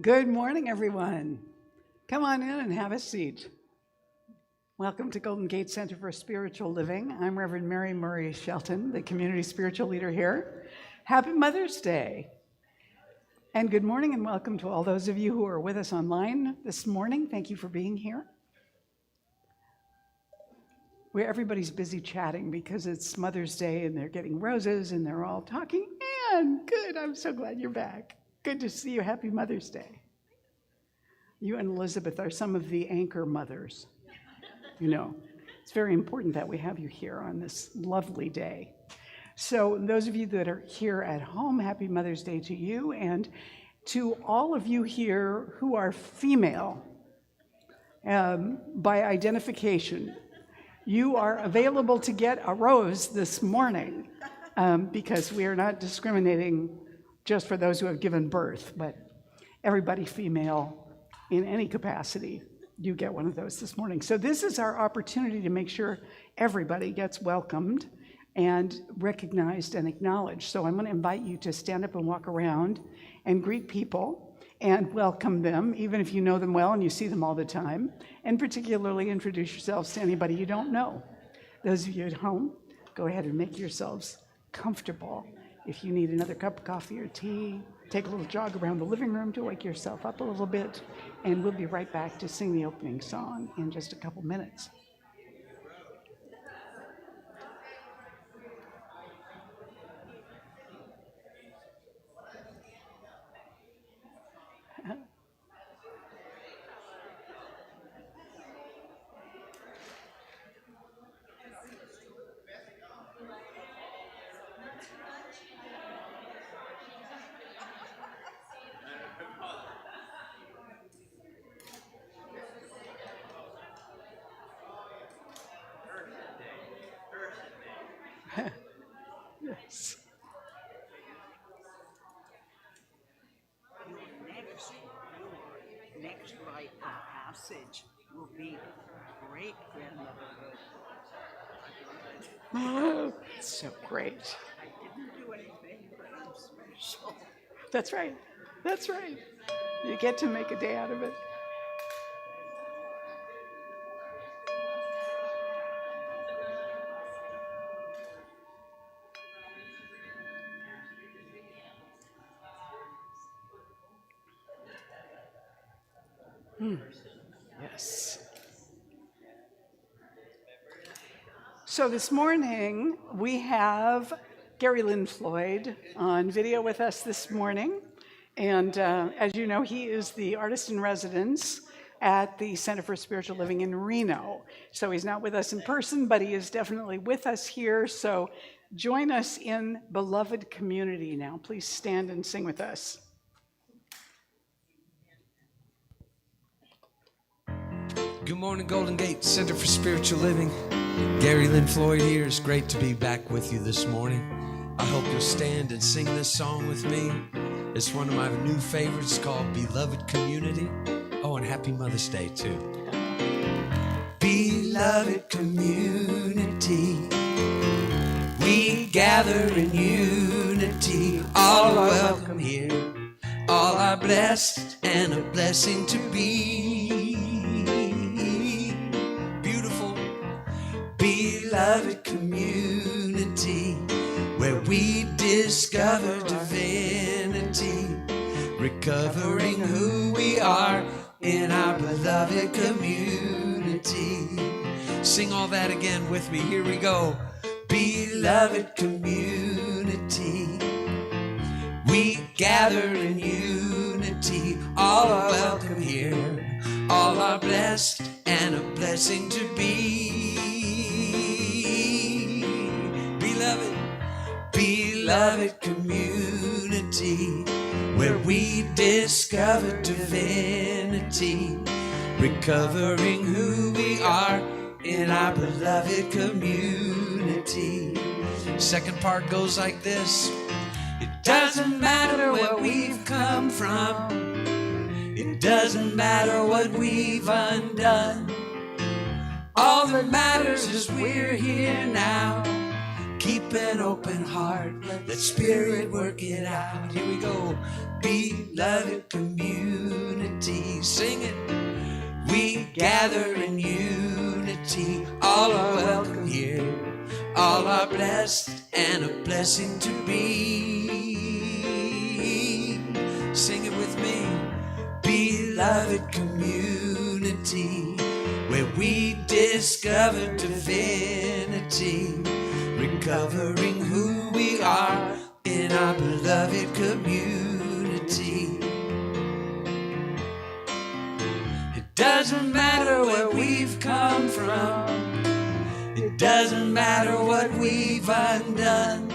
Good morning, everyone. Come on in and have a seat. Welcome to Golden Gate Center for Spiritual Living. I'm Reverend Mary Murray Shelton, the community spiritual leader here. Happy Mother's Day. And good morning and welcome to all those of you who are with us online this morning. Thank you for being here. Everybody's busy chatting because it's Mother's Day and they're getting roses and they're all talking. And good, I'm so glad you're back. Good to see you. Happy Mother's Day. You and Elizabeth are some of the anchor mothers. You know, it's very important that we have you here on this lovely day. So those of you that are here at home, happy Mother's Day to you, and to all of you here who are female by identification. You are available to get a rose this morning because we are not discriminating just for those who have given birth, but everybody female in any capacity, you get one of those this morning. So this is our opportunity to make sure everybody gets welcomed and recognized and acknowledged. So I'm going to invite you to stand up and walk around and greet people and welcome them, even if you know them well and you see them all the time, and particularly introduce yourselves to anybody you don't know. Those of you at home, go ahead and make yourselves comfortable. If you need another cup of coffee or tea, take a little jog around the living room to wake yourself up a little bit, and we'll be right back to sing the opening song in just a couple minutes. Yes. Your next rite of passage will be great grandmotherhood. Oh, so great. I didn't do anything, but I'm special. That's right. That's right. You get to make a day out of it. Yes. So this morning we have Gary Lynn Floyd on video with us this morning. And as you know, he is the artist in residence at the Center for Spiritual Living in Reno. So he's not with us in person, but he is definitely with us here. So join us in beloved community now. Please stand and sing with us. Good morning, Golden Gate Center for Spiritual Living. Gary Lynn Floyd here. It's great to be back with you this morning. I hope you'll stand and sing this song with me. It's one of my new favorites called Beloved Community. Oh, and happy Mother's Day, too. Beloved community, we gather in unity. All are welcome here. All are blessed and a blessing to be. Beloved community, where we discover divinity, recovering who we are in our beloved community. Sing all that again with me. Here we go. Beloved community, we gather in unity. All are welcome here. All are blessed and a blessing to be. Beloved community, where we discover divinity, recovering who we are in our beloved community. Second part goes like this. It doesn't matter where we've come from. It doesn't matter what we've undone. All that matters is we're here now. Keep an open heart, let Spirit work it out. Here we go. Beloved community, sing it. We gather in unity, all are welcome here, all are blessed and a blessing to be. Sing it with me. Beloved community, where we discover divinity, recovering who we are in our beloved community. It doesn't matter where we've come from, it doesn't matter what we've undone,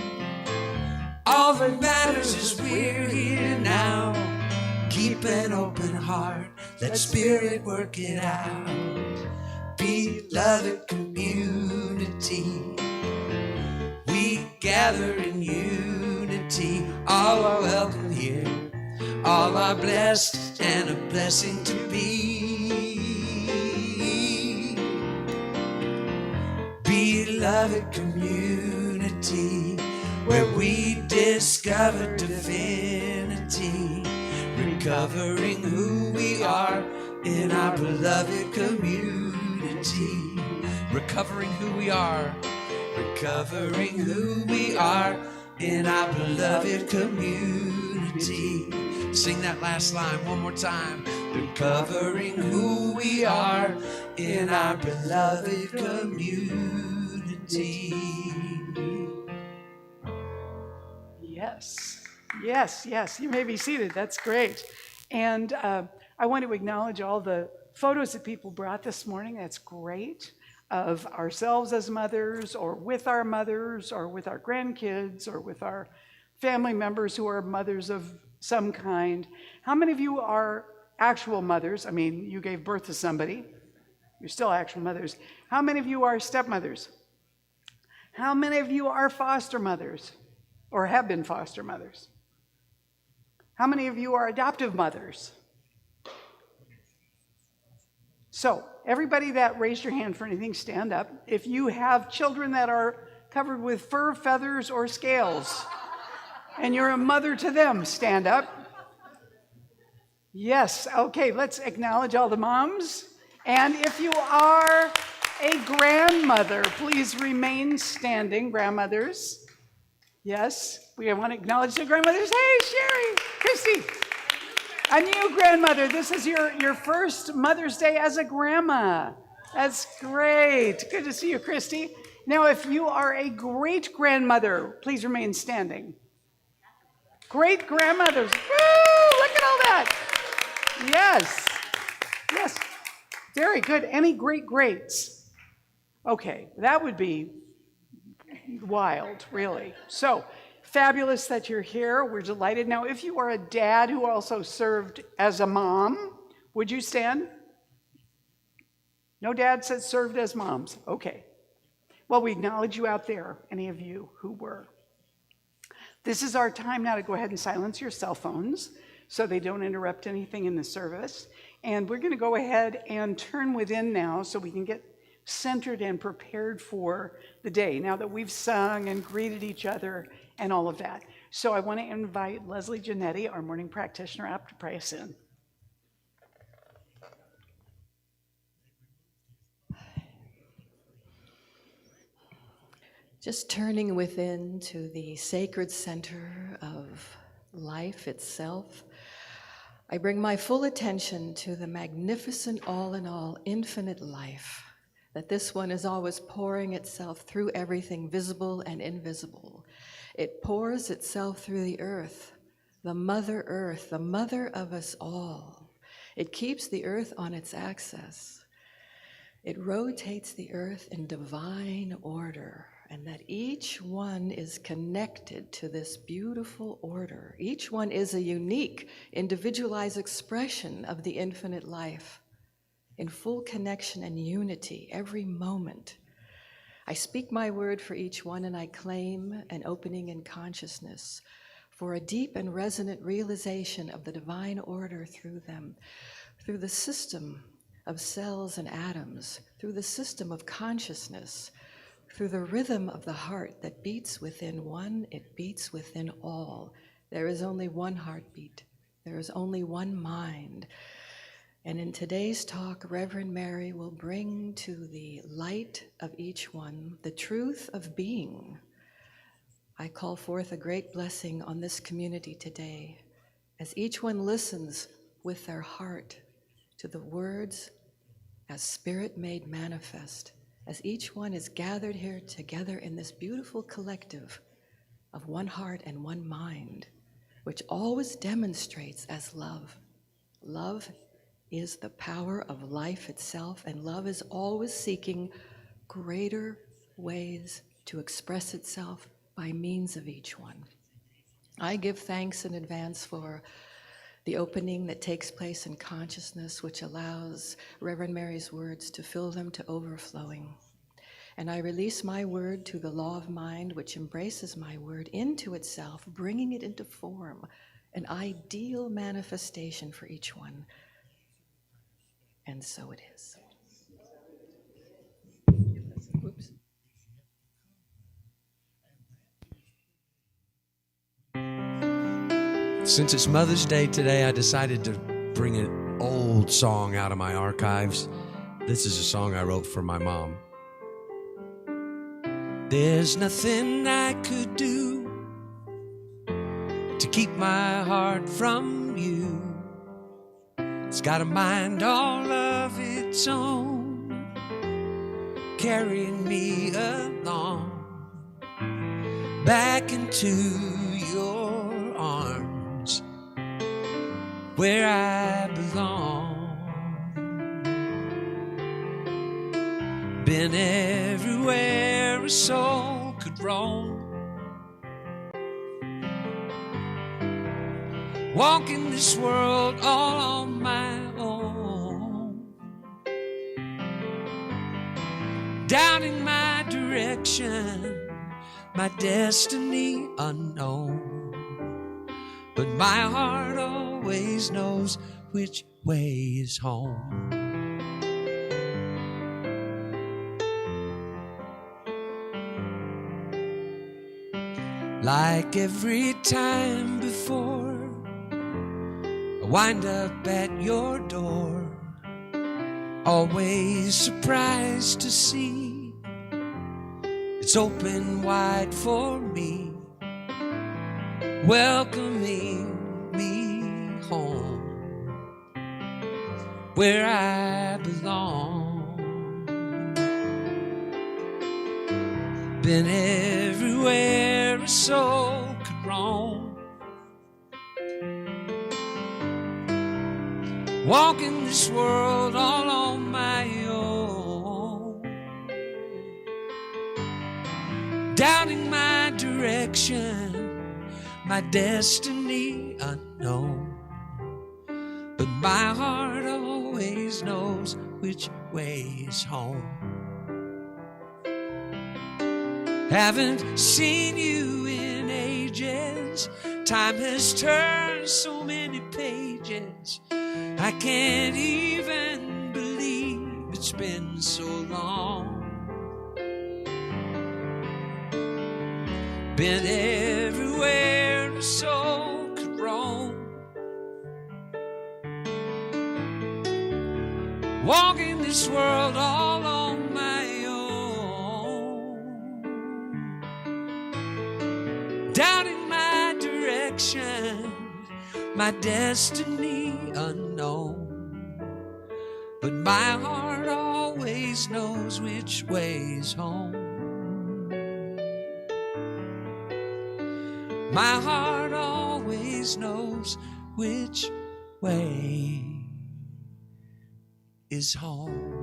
all that matters is we're here now. Keep an open heart, let Spirit work it out. Beloved community, we gather in unity, all are welcome here, all are blessed and a blessing to be. Beloved community, where we discover divinity, recovering who we are in our beloved community. Recovering who we are, recovering who we are in our beloved community. Sing that last line one more time. Recovering who we are in our beloved community. Yes, yes, yes. You may be seated. That's great. And I want to acknowledge all the photos that people brought this morning. That's great. Of ourselves as mothers, or with our mothers, or with our grandkids, or with our family members who are mothers of some kind. How many of you are actual mothers? I mean, you gave birth to somebody. You're still actual mothers. How many of you are stepmothers? How many of you are foster mothers or have been foster mothers? How many of you are adoptive mothers? So, everybody that raised your hand for anything, stand up. If you have children that are covered with fur, feathers, or scales, and you're a mother to them, stand up. Yes, okay, let's acknowledge all the moms. And if you are a grandmother, please remain standing, grandmothers. Yes, we want to acknowledge the grandmothers. Hey, Sherry, Christy. A new grandmother. This is your first Mother's Day as a grandma. That's great. Good to see you, Christy. Now, if you are a great-grandmother, please remain standing. Great-grandmothers. Woo! Look at all that. Yes. Yes. Very good. Any great-greats? Okay, that would be wild, really. So, fabulous that you're here. We're delighted. Now, if you are a dad who also served as a mom, would you stand? No dads that served as moms. Okay. Well, we acknowledge you out there, any of you who were. This is our time now to go ahead and silence your cell phones so they don't interrupt anything in the service. And we're going to go ahead and turn within now so we can get centered and prepared for the day, now that we've sung and greeted each other and all of that. So I want to invite Leslie Janetti, our morning practitioner, up to pray us in. Just turning within to the sacred center of life itself, I bring my full attention to the magnificent all-in-all infinite life, that this one is always pouring itself through everything visible and invisible. It pours itself through the earth, the mother of us all. It keeps the earth on its axis. It rotates the earth in divine order, and that each one is connected to this beautiful order. Each one is a unique, individualized expression of the infinite life, in full connection and unity every moment. I speak my word for each one, and I claim an opening in consciousness for a deep and resonant realization of the divine order through them, through the system of cells and atoms, through the system of consciousness, Through the rhythm of the heart that beats within one, it beats within all. There is only one heartbeat. There is only one mind. And in today's talk, Reverend Mary will bring to the light of each one the truth of being. I call forth a great blessing on this community today as each one listens with their heart to the words as Spirit made manifest, as each one is gathered here together in this beautiful collective of one heart and one mind, which always demonstrates as love. Love is the power of life itself, and love is always seeking greater ways to express itself by means of each one. I give thanks in advance for the opening that takes place in consciousness, which allows Reverend Mary's words to fill them to overflowing. And I release my word to the law of mind, which embraces my word into itself, bringing it into form, an ideal manifestation for each one. And so it is. Oops. Since it's Mother's Day today, I decided to bring an old song out of my archives. This is a song I wrote for my mom. There's nothing I could do to keep my heart from you. It's got a mind all of its own, carrying me along back into your arms where I belong. Been everywhere a soul could roam, walking this world all on my own, doubting my direction, my destiny unknown. But my heart always knows which way is home. Like every time before, I wind up at your door, always surprised to see it's open wide for me, welcoming me home where I belong. Been everywhere a soul could roam, walking this world all on my own, doubting my direction, my destiny unknown. But my heart always knows which way is home. Haven't seen you in ages, time has turned so many pages, I can't even believe it's been so long. Been everywhere a soul could roam, walking this world all on my own, doubting my direction, my destiny unknown. But my heart always knows which way's home. My heart always knows which way is home.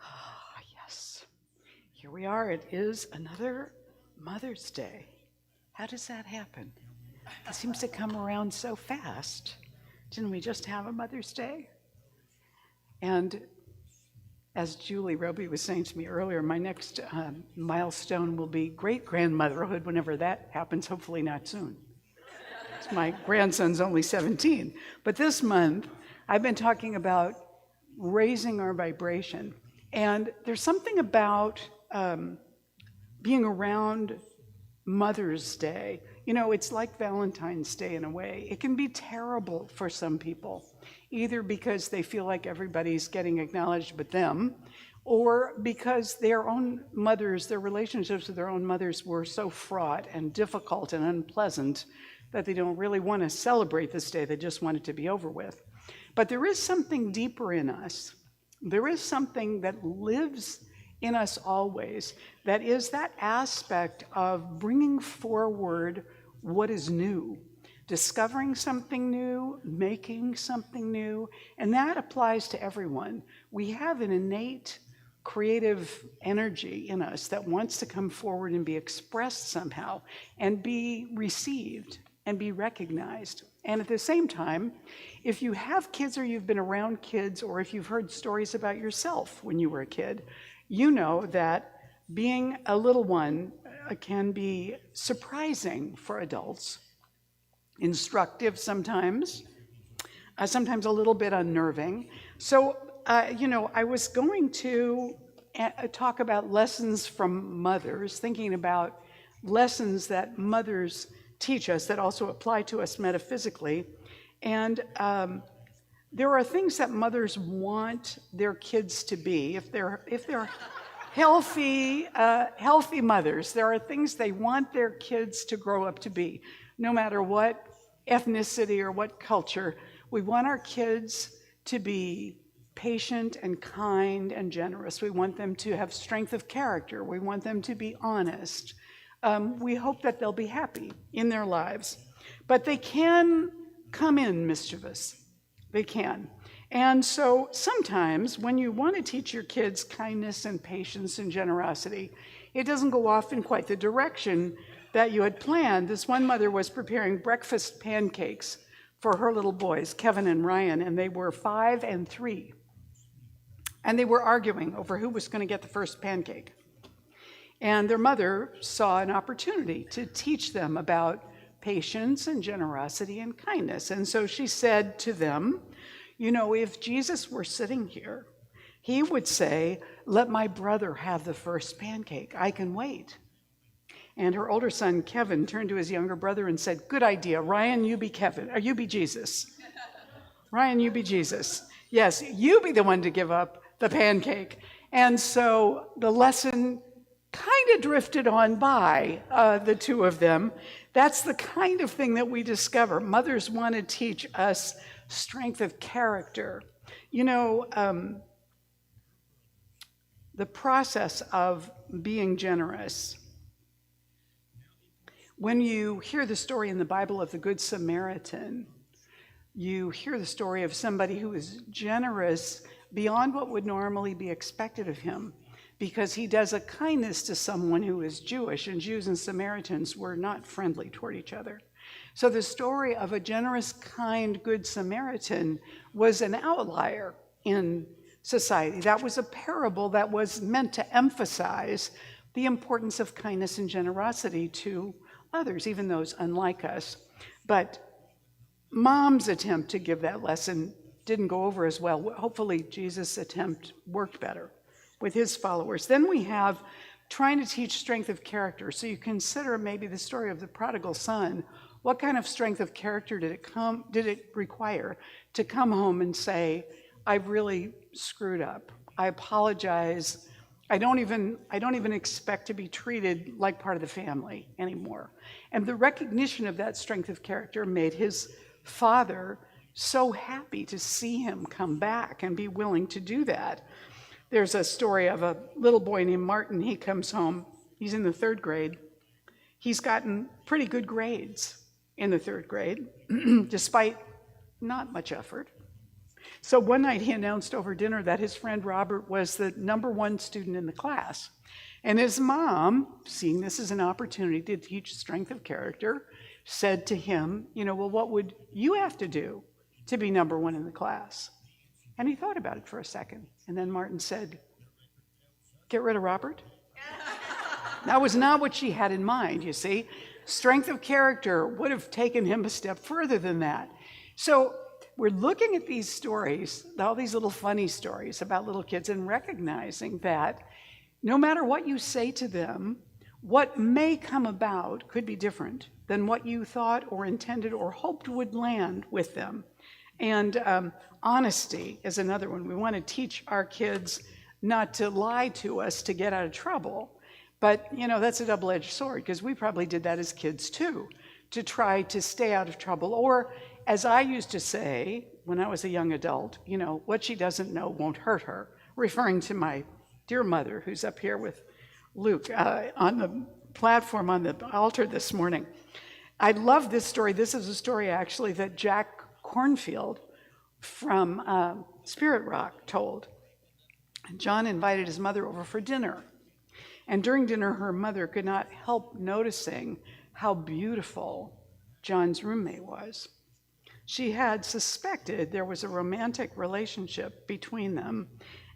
Ah, yes. Here we are. It is another Mother's Day. How does that happen? It seems to come around so fast. Didn't we just have a Mother's Day? And as Julie Roby was saying to me earlier, my next milestone will be great-grandmotherhood whenever that happens, hopefully not soon. My grandson's only 17. But this month, I've been talking about raising our vibration. And there's something about being around Mother's Day. You know, it's like Valentine's Day in a way. It can be terrible for some people, either because they feel like everybody's getting acknowledged but them, or because their own mothers, their relationships with their own mothers were so fraught and difficult and unpleasant that they don't really want to celebrate this day. They just want it to be over with. But there is something deeper in us. There is something that lives in us always, that is that aspect of bringing forward what is new, discovering something new, making something new, and that applies to everyone. We have an innate creative energy in us that wants to come forward and be expressed somehow and be received and be recognized. And at the same time, if you have kids or you've been around kids, or if you've heard stories about yourself when you were a kid, you know that being a little one can be surprising for adults, instructive sometimes, sometimes a little bit unnerving. So, I was going to talk about lessons from mothers, thinking about lessons that mothers teach us that also apply to us metaphysically. And there are things that mothers want their kids to be. If they're healthy mothers, there are things they want their kids to grow up to be. No matter what ethnicity or what culture, we want our kids to be patient and kind and generous. We want them to have strength of character. We want them to be honest. We hope that they'll be happy in their lives. But they can come in mischievous. They can. And so sometimes when you want to teach your kids kindness and patience and generosity, it doesn't go off in quite the direction that you had planned. This one mother was preparing breakfast pancakes for her little boys, Kevin and Ryan, and they were 5 and 3. And they were arguing over who was going to get the first pancake. And their mother saw an opportunity to teach them about patience and generosity and kindness. And so she said to them, you know, if Jesus were sitting here, he would say, let my brother have the first pancake. I can wait. And her older son, Kevin, turned to his younger brother and said, good idea. Ryan, you be Kevin, or you be Jesus. Ryan, you be Jesus. Yes, you be the one to give up the pancake. And so the lesson kind of drifted on by the two of them. That's the kind of thing that we discover. Mothers want to teach us strength of character. You know, the process of being generous. When you hear the story in the Bible of the Good Samaritan, you hear the story of somebody who is generous beyond what would normally be expected of him, because he does a kindness to someone who is Jewish, and Jews and Samaritans were not friendly toward each other. So the story of a generous, kind, good Samaritan was an outlier in society. That was a parable that was meant to emphasize the importance of kindness and generosity to others, even those unlike us. But Mom's attempt to give that lesson didn't go over as well. Hopefully Jesus' attempt worked better with his followers. Then we have trying to teach strength of character. So you consider maybe the story of the prodigal son. What kind of strength of character did it require to come home and say, I've really screwed up. I apologize. I don't even expect to be treated like part of the family anymore. And the recognition of that strength of character made his father so happy to see him come back and be willing to do that. There's a story of a little boy named Martin. He comes home. He's in the 3rd grade. He's gotten pretty good grades in the 3rd grade, despite not much effort. So one night he announced over dinner that his friend Robert was the #1 student in the class. And his mom, seeing this as an opportunity to teach strength of character, said to him, you know, well, what would you have to do to be #1 in the class? And he thought about it for a second. And then Martin said, Get rid of Robert? That was not what she had in mind, you see. Strength of character would have taken him a step further than that. So we're looking at these stories, all these little funny stories about little kids, and recognizing that no matter what you say to them, what may come about could be different than what you thought or intended or hoped would land with them. And honesty is another one. We want to teach our kids not to lie to us to get out of trouble. But, that's a double-edged sword, because we probably did that as kids too, to try to stay out of trouble. Or, as I used to say when I was a young adult, what she doesn't know won't hurt her, referring to my dear mother, who's up here with Luke on the platform on the altar this morning. I love this story. This is a story, actually, that Jack Cornfield from Spirit Rock told. John invited his mother over for dinner. And during dinner, her mother could not help noticing how beautiful John's roommate was. She had suspected there was a romantic relationship between them,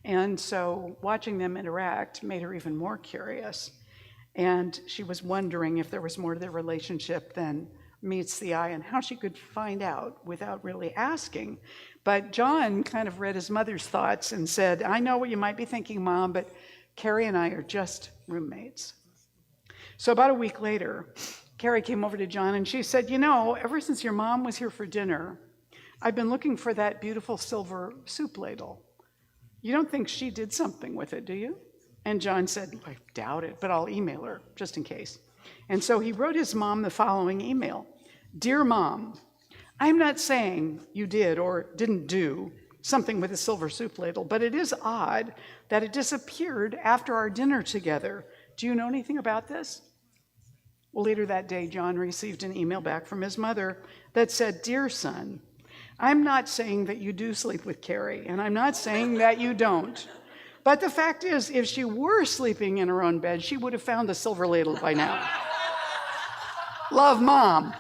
and so watching them interact made her even more curious. And she was wondering if there was more to their relationship than meets the eye and how she could find out without really asking. But John kind of read his mother's thoughts and said, I know what you might be thinking, Mom, but Carrie and I are just roommates. So about a week later, Carrie came over to John and she said, ever since your mom was here for dinner, I've been looking for that beautiful silver soup ladle. You don't think she did something with it, do you? And John said, I doubt it, but I'll email her just in case. And so he wrote his mom the following email. Dear Mom, I'm not saying you did or didn't do something with a silver soup ladle, but it is odd that it disappeared after our dinner together. Do you know anything about this? Well, later that day, John received an email back from his mother that said, Dear son, I'm not saying that you do sleep with Carrie, and I'm not saying that you don't. But the fact is, if she were sleeping in her own bed, she would have found the silver ladle by now. Love, Mom.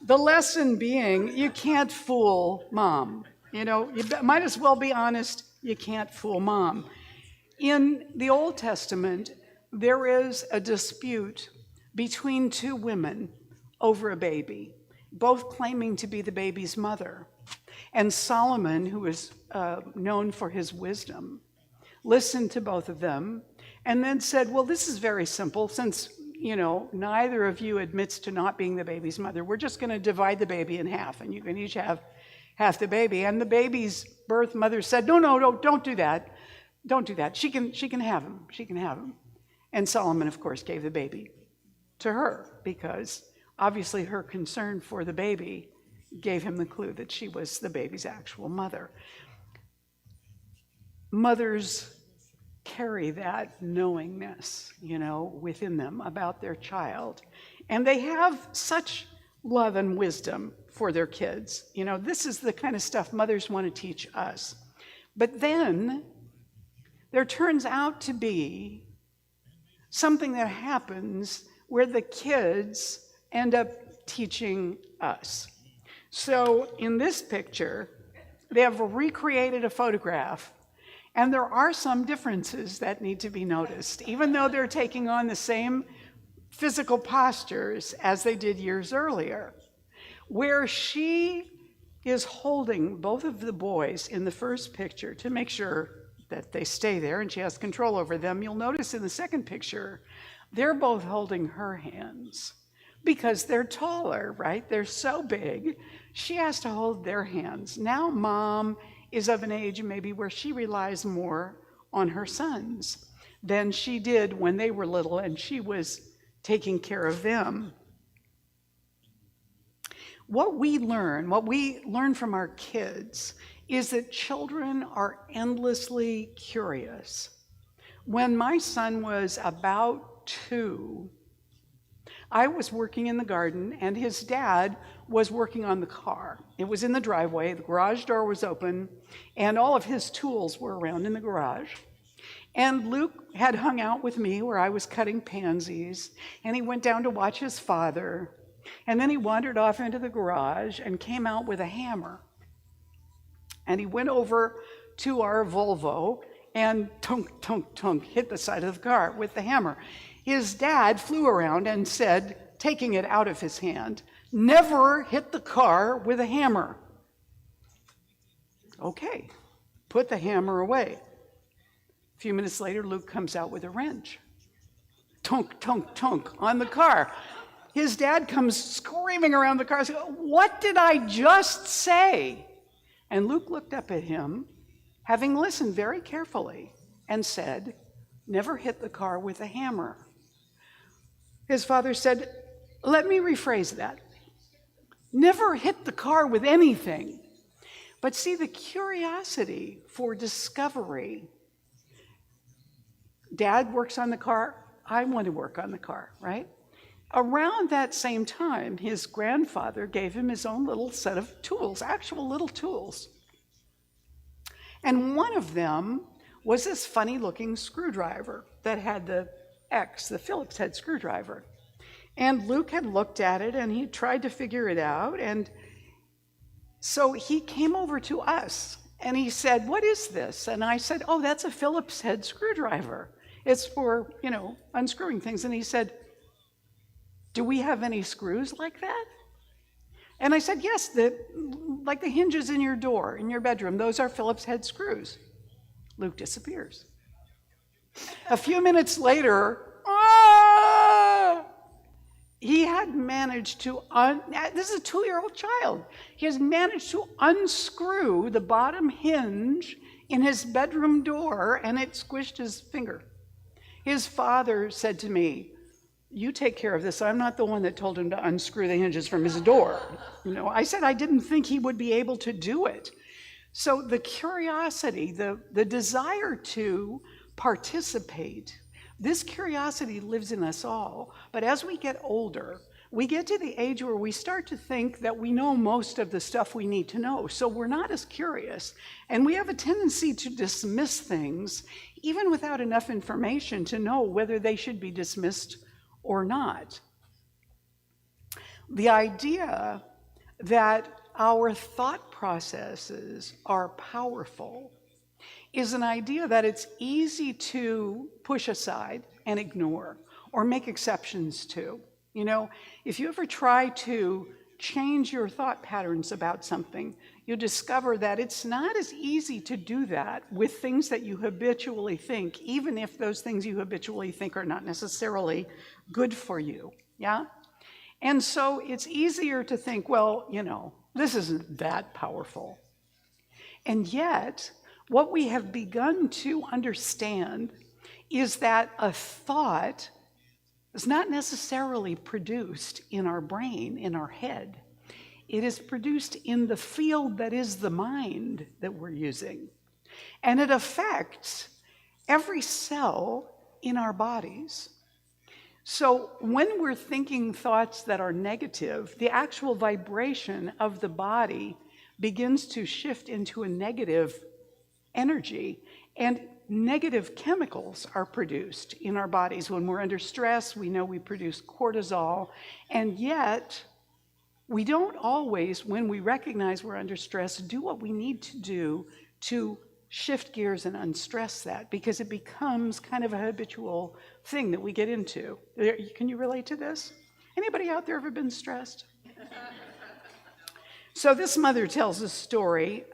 The lesson being, you can't fool Mom. You might as well be honest, you can't fool Mom. In the Old Testament, there is a dispute between two women over a baby, both claiming to be the baby's mother. And Solomon, who is known for his wisdom, listened to both of them and then said, well, this is very simple. Since, neither of you admits to not being the baby's mother, we're just going to divide the baby in half, and you can each have half the baby. And the baby's birth mother said, no, don't do that. Don't do that. She can have him. She can have him. And Solomon, of course, gave the baby to her because obviously her concern for the baby gave him the clue that she was the baby's actual mother. Mothers carry that knowingness, within them about their child. And they have such love and wisdom for their kids. This is the kind of stuff mothers want to teach us. But then there turns out to be something that happens where the kids end up teaching us. So in this picture, they have recreated a photograph, and there are some differences that need to be noticed, even though they're taking on the same physical postures as they did years earlier. Where she is holding both of the boys in the first picture to make sure that they stay there and she has control over them, you'll notice in the second picture, they're both holding her hands because they're taller, right? They're so big, she has to hold their hands. Now Mom is of an age maybe where she relies more on her sons than she did when they were little and she was taking care of them. What we learn from our kids is that children are endlessly curious. When my son was about 2, I was working in the garden and his dad was working on the car. It was in the driveway, the garage door was open, and all of his tools were around in the garage. And Luke had hung out with me where I was cutting pansies, and he went down to watch his father, and then he wandered off into the garage and came out with a hammer. And he went over to our Volvo and tunk, tunk, tunk, hit the side of the car with the hammer. His dad flew around and said, taking it out of his hand, "Never hit the car with a hammer." Okay, put the hammer away. A few minutes later, Luke comes out with a wrench. Tunk, tunk, tunk on the car. His dad comes screaming around the car, saying, "What did I just say?" And Luke looked up at him, having listened very carefully, and said, "Never hit the car with a hammer." His father said, "Let me rephrase that. Never hit the car with anything." But see, the curiosity for discovery. Dad works on the car, I want to work on the car, right? Around that same time, his grandfather gave him his own little set of tools, actual little tools. And one of them was this funny looking screwdriver that had the X, the Phillips head screwdriver. And Luke had looked at it and he tried to figure it out. And so he came over to us and he said, "What is this?" And I said, "Oh, that's a Phillips head screwdriver. It's for, unscrewing things." And he said, "Do we have any screws like that?" And I said, "Yes, like the hinges in your door, in your bedroom, those are Phillips head screws." Luke disappears. A few minutes later, he had managed to, this is a 2-year-old child, he has managed to unscrew the bottom hinge in his bedroom door, and it squished his finger. His father said to me, "You take care of this. I'm not the one that told him to unscrew the hinges from his door." I said I didn't think he would be able to do it. So the curiosity, the desire to participate, this curiosity lives in us all. But as we get older, we get to the age where we start to think that we know most of the stuff we need to know. So we're not as curious. And we have a tendency to dismiss things, even without enough information to know whether they should be dismissed or not. The idea that our thought processes are powerful is an idea that it's easy to push aside and ignore or make exceptions to. If you ever try to change your thought patterns about something, you'll discover that it's not as easy to do that with things that you habitually think, even if those things you habitually think are not necessarily good for you, yeah? And so it's easier to think, well, this isn't that powerful. And yet, what we have begun to understand is that a thought is not necessarily produced in our brain, in our head. It is produced in the field that is the mind that we're using. And it affects every cell in our bodies. So when we're thinking thoughts that are negative, the actual vibration of the body begins to shift into a negative energy, and negative chemicals are produced in our bodies. When we're under stress, we know we produce cortisol, and yet we don't always, when we recognize we're under stress, do what we need to do to shift gears and unstress that, because it becomes kind of a habitual thing that we get into. Can you relate to this? Anybody out there ever been stressed? So this mother tells a story.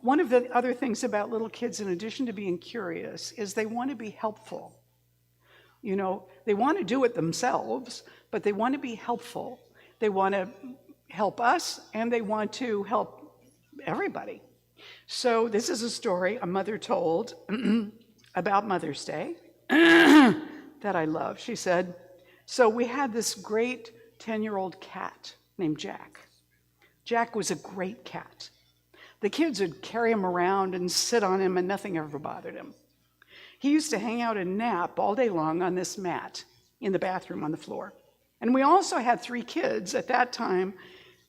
One of the other things about little kids, in addition to being curious, is they want to be helpful. They want to do it themselves, but they want to be helpful. They want to help us, and they want to help everybody. So this is a story a mother told about Mother's Day that I love. She said, so we had this great 10-year-old cat named Jack. Jack was a great cat. The kids would carry him around and sit on him, and nothing ever bothered him. He used to hang out and nap all day long on this mat in the bathroom on the floor. And we also had 3 kids at that time.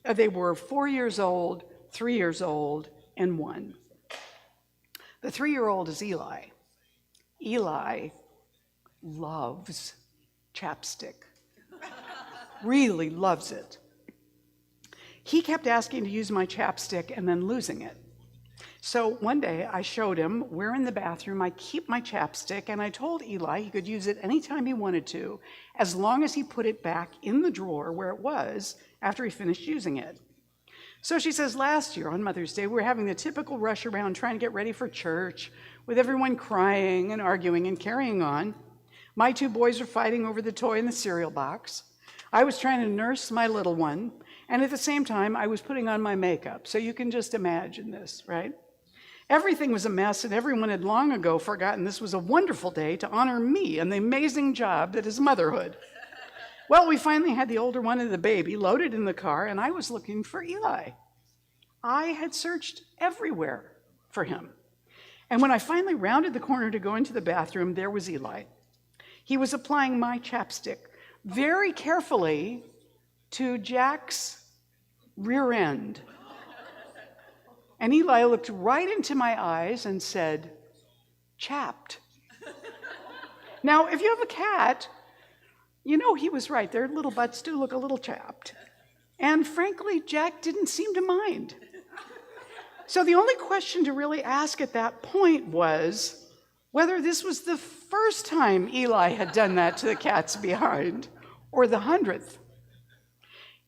They were 4 years old, 3 years old, and 1. The 3-year-old is Eli. Eli loves chapstick. Really loves it. He kept asking to use my chapstick and then losing it. So one day I showed him, we're in the bathroom, I keep my chapstick, and I told Eli he could use it anytime he wanted to, as long as he put it back in the drawer where it was after he finished using it. So she says, last year on Mother's Day, we were having the typical rush around trying to get ready for church, with everyone crying and arguing and carrying on. My two boys were fighting over the toy in the cereal box. I was trying to nurse my little one, and at the same time, I was putting on my makeup. So you can just imagine this, right? Everything was a mess, and everyone had long ago forgotten this was a wonderful day to honor me and the amazing job that is motherhood. Well, we finally had the older one and the baby loaded in the car, and I was looking for Eli. I had searched everywhere for him. And when I finally rounded the corner to go into the bathroom, there was Eli. He was applying my chapstick very carefully to Jack's rear end. And Eli looked right into my eyes and said, chapped. Now, if you have a cat, you know he was right. Their little butts do look a little chapped. And frankly, Jack didn't seem to mind. So the only question to really ask at that point was whether this was the first time Eli had done that to the cat's behind, or the 100th.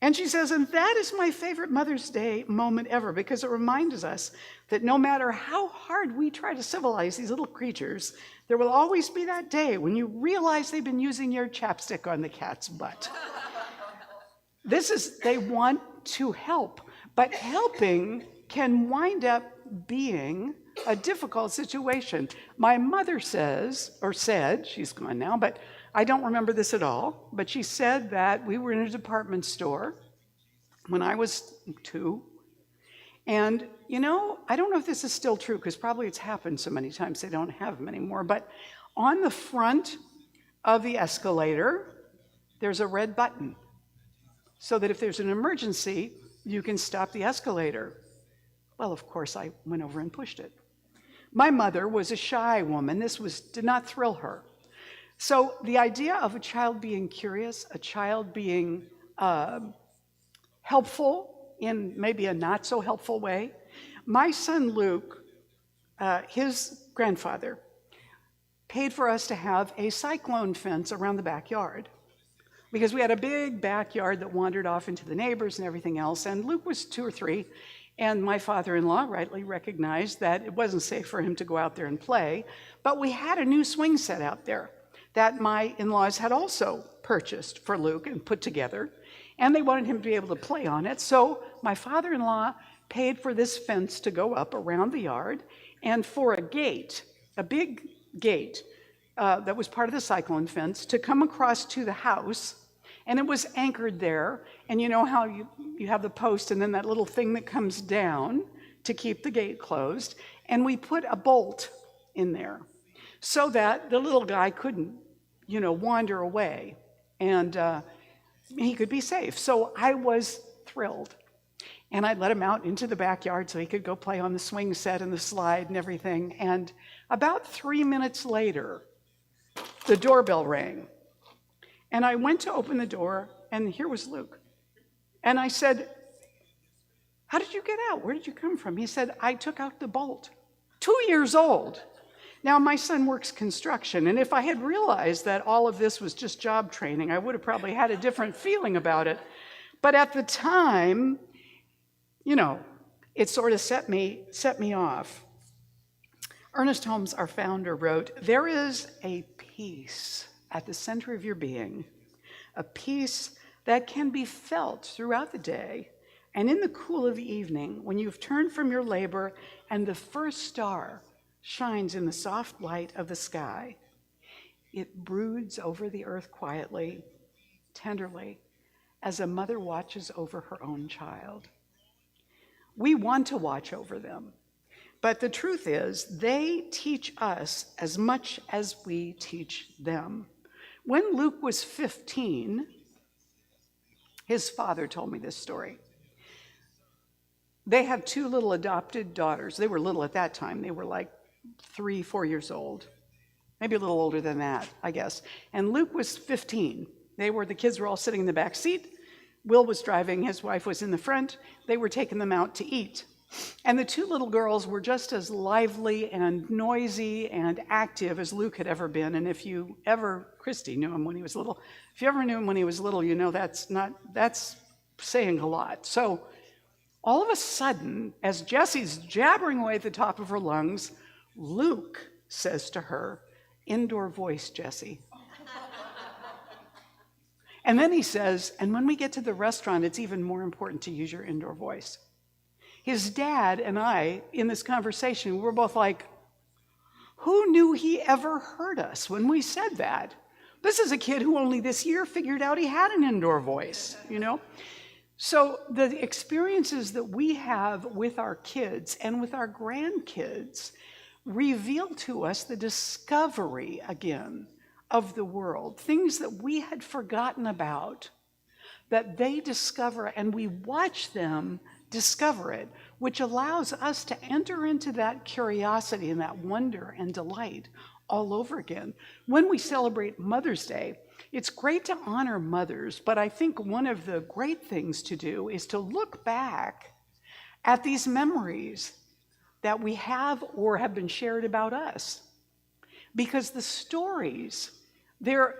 And she says, and that is my favorite Mother's Day moment ever, because it reminds us that no matter how hard we try to civilize these little creatures, there will always be that day when you realize they've been using your chapstick on the cat's butt. They want to help, but helping can wind up being a difficult situation. My mother said, she's gone now, but I don't remember this at all, but she said that we were in a department store when I was 2. And, I don't know if this is still true, because probably it's happened so many times they don't have them anymore, but on the front of the escalator, there's a red button, so that if there's an emergency, you can stop the escalator. Well, of course, I went over and pushed it. My mother was a shy woman. This did not thrill her. So the idea of a child being curious, a child being helpful in maybe a not so helpful way. My son Luke, his grandfather, paid for us to have a cyclone fence around the backyard, because we had a big backyard that wandered off into the neighbors and everything else. And Luke was 2 or 3, and my father-in-law rightly recognized that it wasn't safe for him to go out there and play. But we had a new swing set out there that my in-laws had also purchased for Luke and put together, and they wanted him to be able to play on it. So my father-in-law paid for this fence to go up around the yard, and for a gate, a big gate that was part of the cyclone fence, to come across to the house, and it was anchored there. And you know how you have the post and then that little thing that comes down to keep the gate closed, and we put a bolt in there so that the little guy couldn't, wander away, and he could be safe. So I was thrilled. And I let him out into the backyard so he could go play on the swing set and the slide and everything. And about 3 minutes later, the doorbell rang. And I went to open the door, and here was Luke. And I said, how did you get out? Where did you come from? He said, I took out the bolt. 2 years old. Now, my son works construction, and if I had realized that all of this was just job training, I would have probably had a different feeling about it. But at the time, it sort of set me off. Ernest Holmes, our founder, wrote, there is a peace at the center of your being, a peace that can be felt throughout the day and in the cool of the evening when you've turned from your labor and the first star shines in the soft light of the sky. It broods over the earth quietly, tenderly, as a mother watches over her own child. We want to watch over them, but the truth is they teach us as much as we teach them. When Luke was 15, his father told me this story. They had 2 little adopted daughters. They were little at that time. They were like 3, 4 years old, maybe a little older than that, I guess. And Luke was 15. The kids were all sitting in the back seat. Will was driving, his wife was in the front. They were taking them out to eat. And the two little girls were just as lively and noisy and active as Luke had ever been. And if you ever, Christy knew him when he was little, if you ever knew him when he was little, you know that's saying a lot. So all of a sudden, as Jessie's jabbering away at the top of her lungs, Luke says to her, "Indoor voice, Jessie." And then he says, "And when we get to the restaurant, it's even more important to use your indoor voice." His dad and I, in this conversation, we're both like, who knew he ever heard us when we said that? This is a kid who only this year figured out he had an indoor voice, you know? So the experiences that we have with our kids and with our grandkids reveal to us the discovery again of the world, things that we had forgotten about, that they discover, and we watch them discover it, which allows us to enter into that curiosity and that wonder and delight all over again. When we celebrate Mother's Day, it's great to honor mothers, but I think one of the great things to do is to look back at these memories that we have or have been shared about us. Because the stories, they're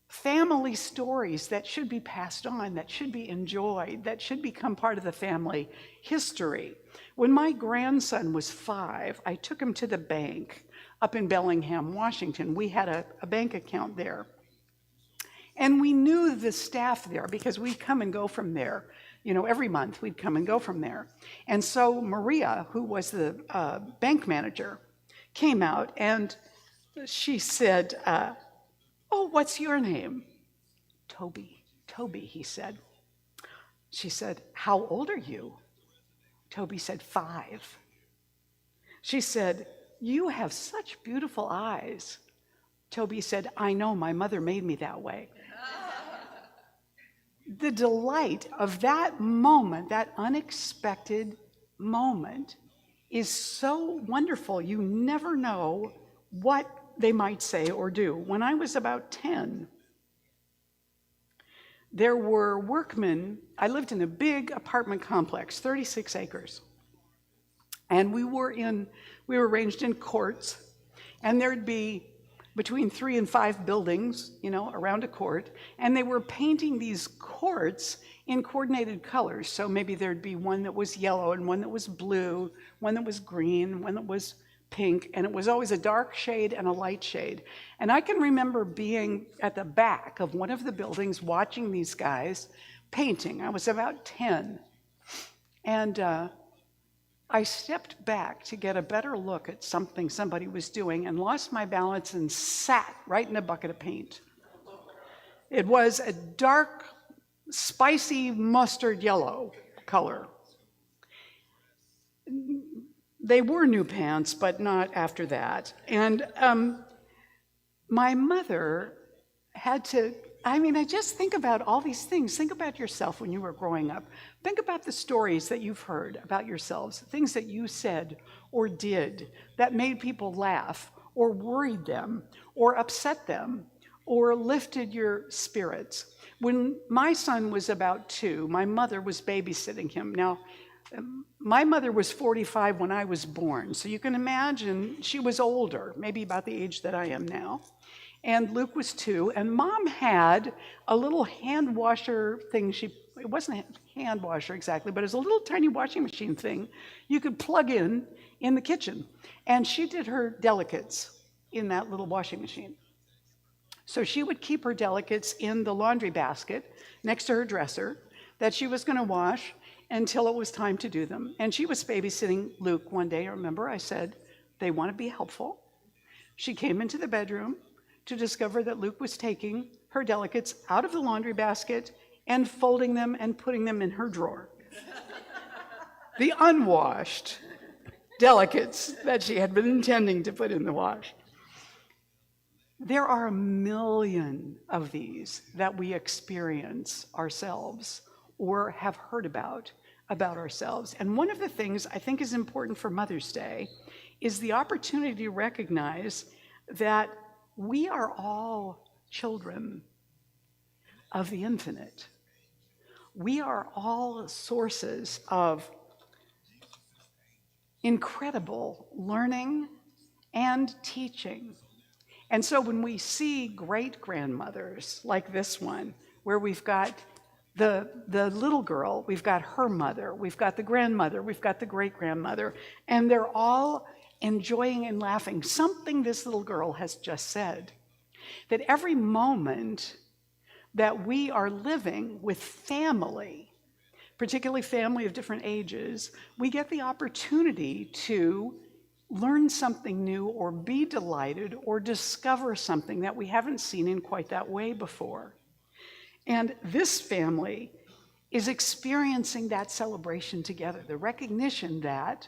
family stories that should be passed on, that should be enjoyed, that should become part of the family history. When my grandson was 5, I took him to the bank up in Bellingham, Washington. We had a bank account there. And we knew the staff there because we'd come and go from there. You know, every month we'd come and go from there. And so Maria, who was the bank manager, came out and she said, "Oh, what's your name?" "Toby." "Toby," he said. She said, "How old are you?" Toby said, 5. She said, "You have such beautiful eyes." Toby said, "I know, my mother made me that way." The delight of that moment, that unexpected moment, is so wonderful. You never know what they might say or do. When I was about 10, there were workmen. I lived in a big apartment complex, 36 acres. And we were arranged in courts, and there'd be between 3 and 5 buildings, you know, around a court, and they were painting these courts in coordinated colors. So maybe there'd be one that was yellow and one that was blue, one that was green, one that was pink, and it was always a dark shade and a light shade. And I can remember being at the back of one of the buildings watching these guys painting. I was about 10. And I stepped back to get a better look at something somebody was doing and lost my balance and sat right in a bucket of paint. It was a dark, spicy mustard yellow color. They wore new pants, but not after that. And my mother had to, I just think about all these things. Think about yourself when you were growing up. Think about the stories that you've heard about yourselves, things that you said or did that made people laugh or worried them or upset them or lifted your spirits. When my son was about 2, my mother was babysitting him. Now, my mother was 45 when I was born, so you can imagine she was older, maybe about the age that I am now. And Luke was 2, and Mom had a little hand washer thing. It wasn't a hand washer exactly, but it was a little tiny washing machine thing you could plug in the kitchen. And she did her delicates in that little washing machine. So she would keep her delicates in the laundry basket next to her dresser that she was going to wash until it was time to do them. And she was babysitting Luke one day. I remember I said, "They want to be helpful." She came into the bedroom to discover that Luke was taking her delicates out of the laundry basket and folding them and putting them in her drawer. The unwashed delicates that she had been intending to put in the wash. There are a million of these that we experience ourselves or have heard about ourselves. And one of the things I think is important for Mother's Day is the opportunity to recognize that we are all children of the infinite. We are all sources of incredible learning and teaching. And so when we see great-grandmothers like this one, where we've got the little girl, we've got her mother, we've got the grandmother, we've got the great-grandmother, and they're all enjoying and laughing. Something this little girl has just said, that every moment that we are living with family, particularly family of different ages, we get the opportunity to learn something new or be delighted or discover something that we haven't seen in quite that way before. And this family is experiencing that celebration together, the recognition that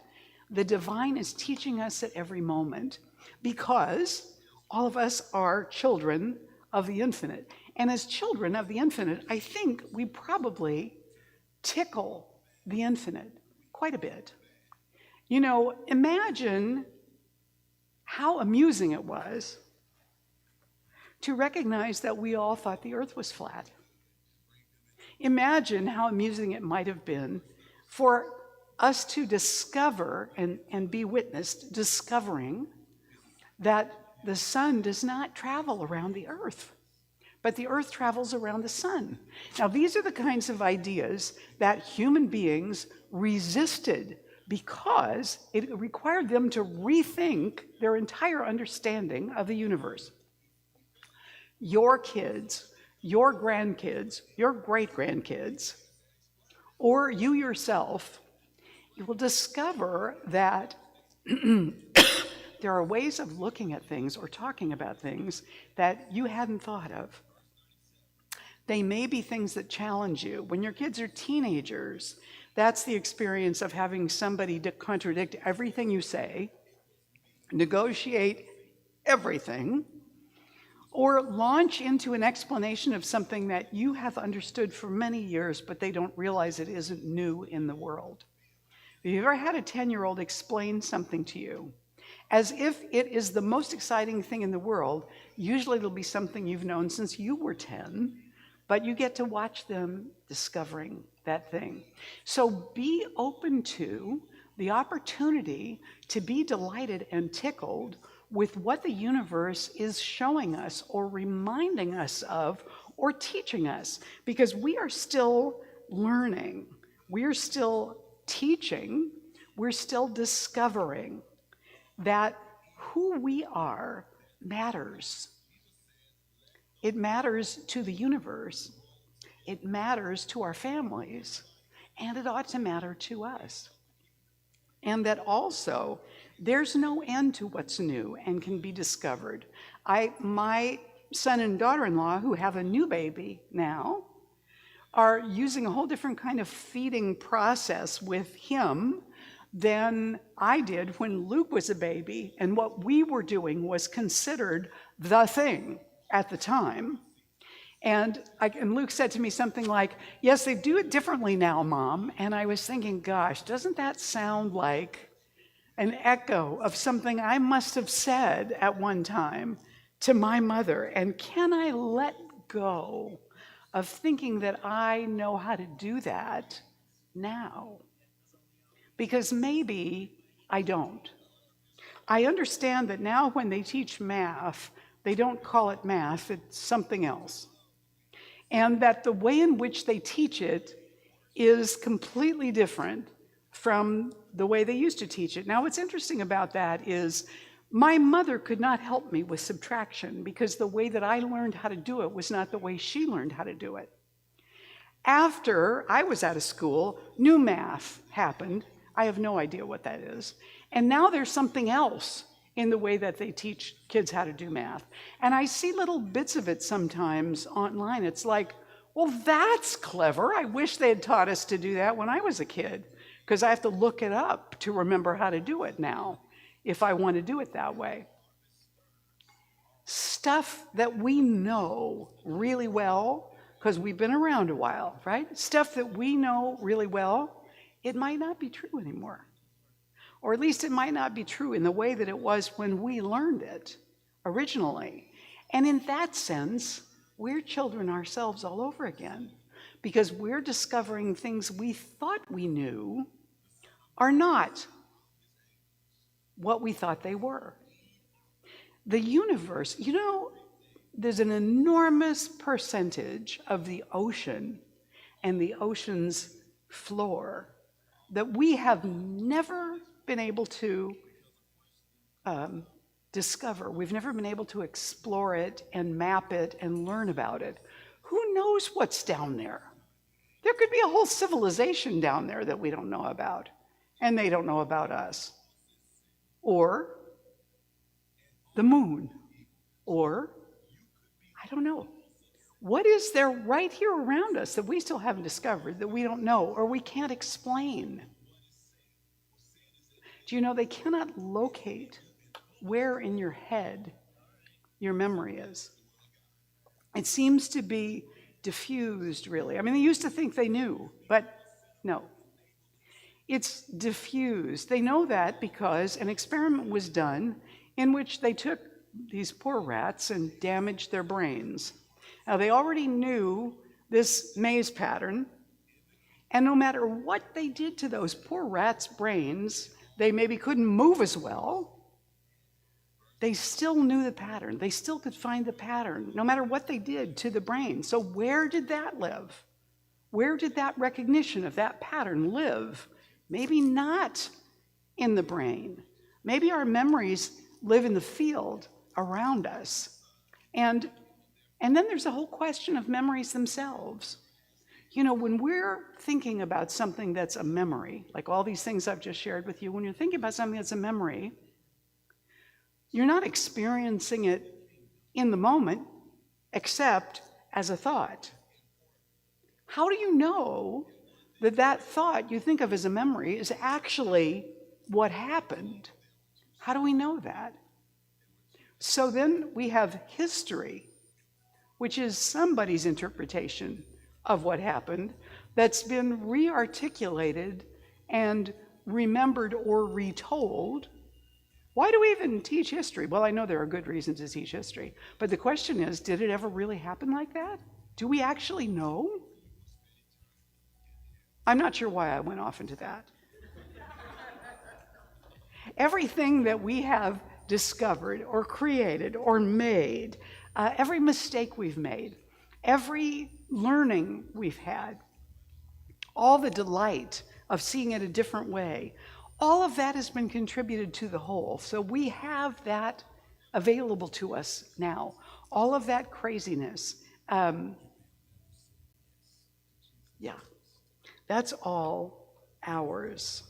the divine is teaching us at every moment, because all of us are children of the infinite. And as children of the infinite, I think we probably tickle the infinite quite a bit. You know, imagine how amusing it was to recognize that we all thought the earth was flat. Imagine how amusing it might have been for us to discover and be witnessed discovering that the sun does not travel around the earth, but the earth travels around the sun. Now, these are the kinds of ideas that human beings resisted because it required them to rethink their entire understanding of the universe. Your kids, your grandkids, your great-grandkids, or you yourself, you will discover that there are ways of looking at things or talking about things that you hadn't thought of. They may be things that challenge you. When your kids are teenagers, that's the experience of having somebody to contradict everything you say, negotiate everything, or launch into an explanation of something that you have understood for many years, but they don't realize it isn't new in the world. Have you ever had a 10-year-old explain something to you as if it is the most exciting thing in the world? Usually it'll be something you've known since you were 10, but you get to watch them discovering that thing. So be open to the opportunity to be delighted and tickled with what the universe is showing us or reminding us of or teaching us, because we are still learning, we're still teaching, we're still discovering that who we are matters. It matters to the universe, it matters to our families, and it ought to matter to us. And that also, there's no end to what's new and can be discovered. My son and daughter-in-law, who have a new baby now, are using a whole different kind of feeding process with him than I did when Luke was a baby, and what we were doing was considered the thing at the time. And Luke said to me something like, "Yes, they do it differently now, Mom." And I was thinking, gosh, doesn't that sound like an echo of something I must have said at one time to my mother? And can I let go of thinking that I know how to do that now? Because maybe I don't. I understand that now when they teach math, they don't call it math, it's something else. And that the way in which they teach it is completely different from the way they used to teach it. Now, what's interesting about that is my mother could not help me with subtraction because the way that I learned how to do it was not the way she learned how to do it. After I was out of school, new math happened. I have no idea what that is. And now there's something else in the way that they teach kids how to do math. And I see little bits of it sometimes online. It's like, well, that's clever. I wish they had taught us to do that when I was a kid, because I have to look it up to remember how to do it now if I want to do it that way. Stuff that we know really well, because we've been around a while, right? Stuff that we know really well, it might not be true anymore. Or at least it might not be true in the way that it was when we learned it originally. And in that sense, we're children ourselves all over again, because we're discovering things we thought we knew are not what we thought they were. The universe, there's an enormous percentage of the ocean and the ocean's floor that we have never been able to discover. We've never been able to explore it and map it and learn about it. Who knows what's down there? There could be a whole civilization down there that we don't know about, and they don't know about us. Or the moon, or I don't know. What is there right here around us that we still haven't discovered, that we don't know, or we can't explain? Do you know they cannot locate where in your head your memory is? It seems to be diffused, really. I mean, they used to think they knew, but no. It's diffused. They know that because an experiment was done in which they took these poor rats and damaged their brains. Now, they already knew this maze pattern, and no matter what they did to those poor rats' brains, they maybe couldn't move as well. They still knew the pattern. They still could find the pattern, no matter what they did to the brain. So where did that live? Where did that recognition of that pattern live? Maybe not in the brain. Maybe our memories live in the field around us. And then there's a whole question of memories themselves. When we're thinking about something that's a memory, like all these things I've just shared with you, when you're thinking about something that's a memory, you're not experiencing it in the moment, except as a thought. How do you know that that thought you think of as a memory is actually what happened? How do we know that? So then we have history, which is somebody's interpretation of what happened that's been re-articulated and remembered or retold. Why do we even teach history? Well, I know there are good reasons to teach history, but the question is, did it ever really happen like that? Do we actually know? I'm not sure why I went off into that. Everything that we have discovered or created or made, every mistake we've made, every learning we've had, all the delight of seeing it a different way, all of that has been contributed to the whole. So we have that available to us now. All of that craziness. That's all ours.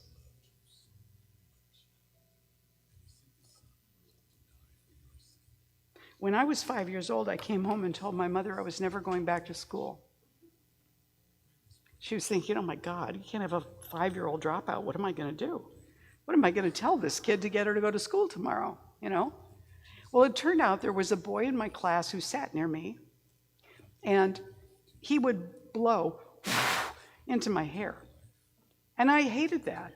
When I was 5 years old, I came home and told my mother I was never going back to school. She was thinking, oh my God, you can't have a 5-year-old dropout. What am I going to do? What am I going to tell this kid to get her to go to school tomorrow? Well, it turned out there was a boy in my class who sat near me, and he would blow into my hair. And I hated that.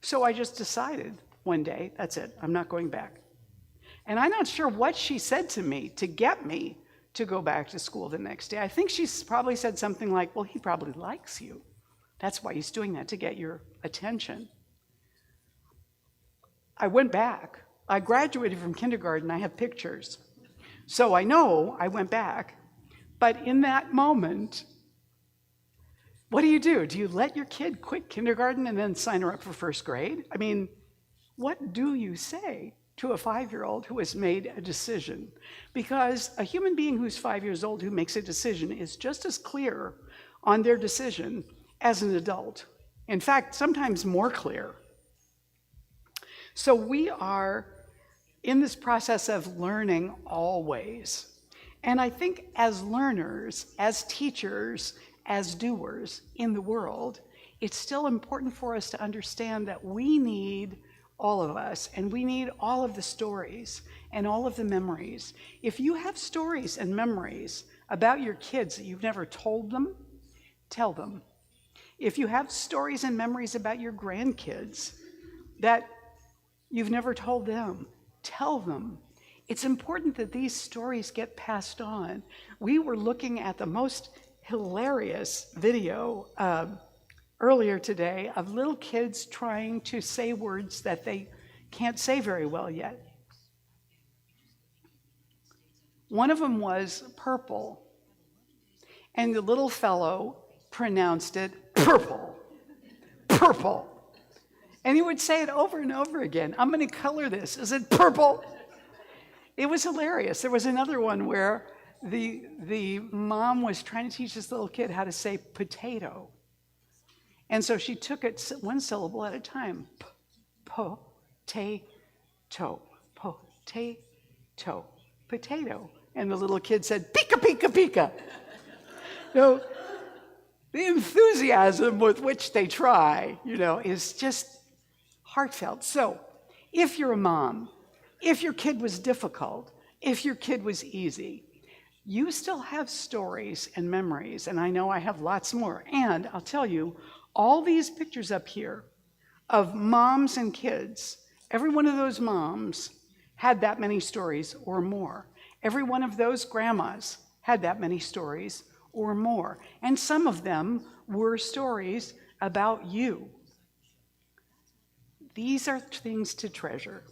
So I just decided one day, that's it, I'm not going back. And I'm not sure what she said to me to get me to go back to school the next day. I think she probably said something like, well, he probably likes you. That's why he's doing that, to get your attention. I went back. I graduated from kindergarten. I have pictures. So I know I went back. But in that moment, what do? Do you let your kid quit kindergarten and then sign her up for first grade? I mean, what do you say to a 5-year-old who has made a decision? Because a human being who's 5 years old who makes a decision is just as clear on their decision as an adult. In fact, sometimes more clear. So we are in this process of learning always. And I think as learners, as teachers, as doers in the world, it's still important for us to understand that we need all of us, and we need all of the stories and all of the memories. If you have stories and memories about your kids that you've never told them, tell them. If you have stories and memories about your grandkids that you've never told them, tell them. It's important that these stories get passed on. We were looking at the most hilarious video earlier today of little kids trying to say words that they can't say very well yet. One of them was purple, and the little fellow pronounced it purple, purple. And he would say it over and over again. I'm going to color this. Is it purple? It was hilarious. There was another one where the mom was trying to teach this little kid how to say potato. And so she took it one syllable at a time. Po-tay-to, potato, potato. And the little kid said, pika, pika, pika. So the enthusiasm with which they try, is just heartfelt. So if you're a mom, if your kid was difficult, if your kid was easy, you still have stories and memories, and I know I have lots more. And I'll tell you, all these pictures up here of moms and kids, every one of those moms had that many stories or more. Every one of those grandmas had that many stories or more. And some of them were stories about you. These are things to treasure.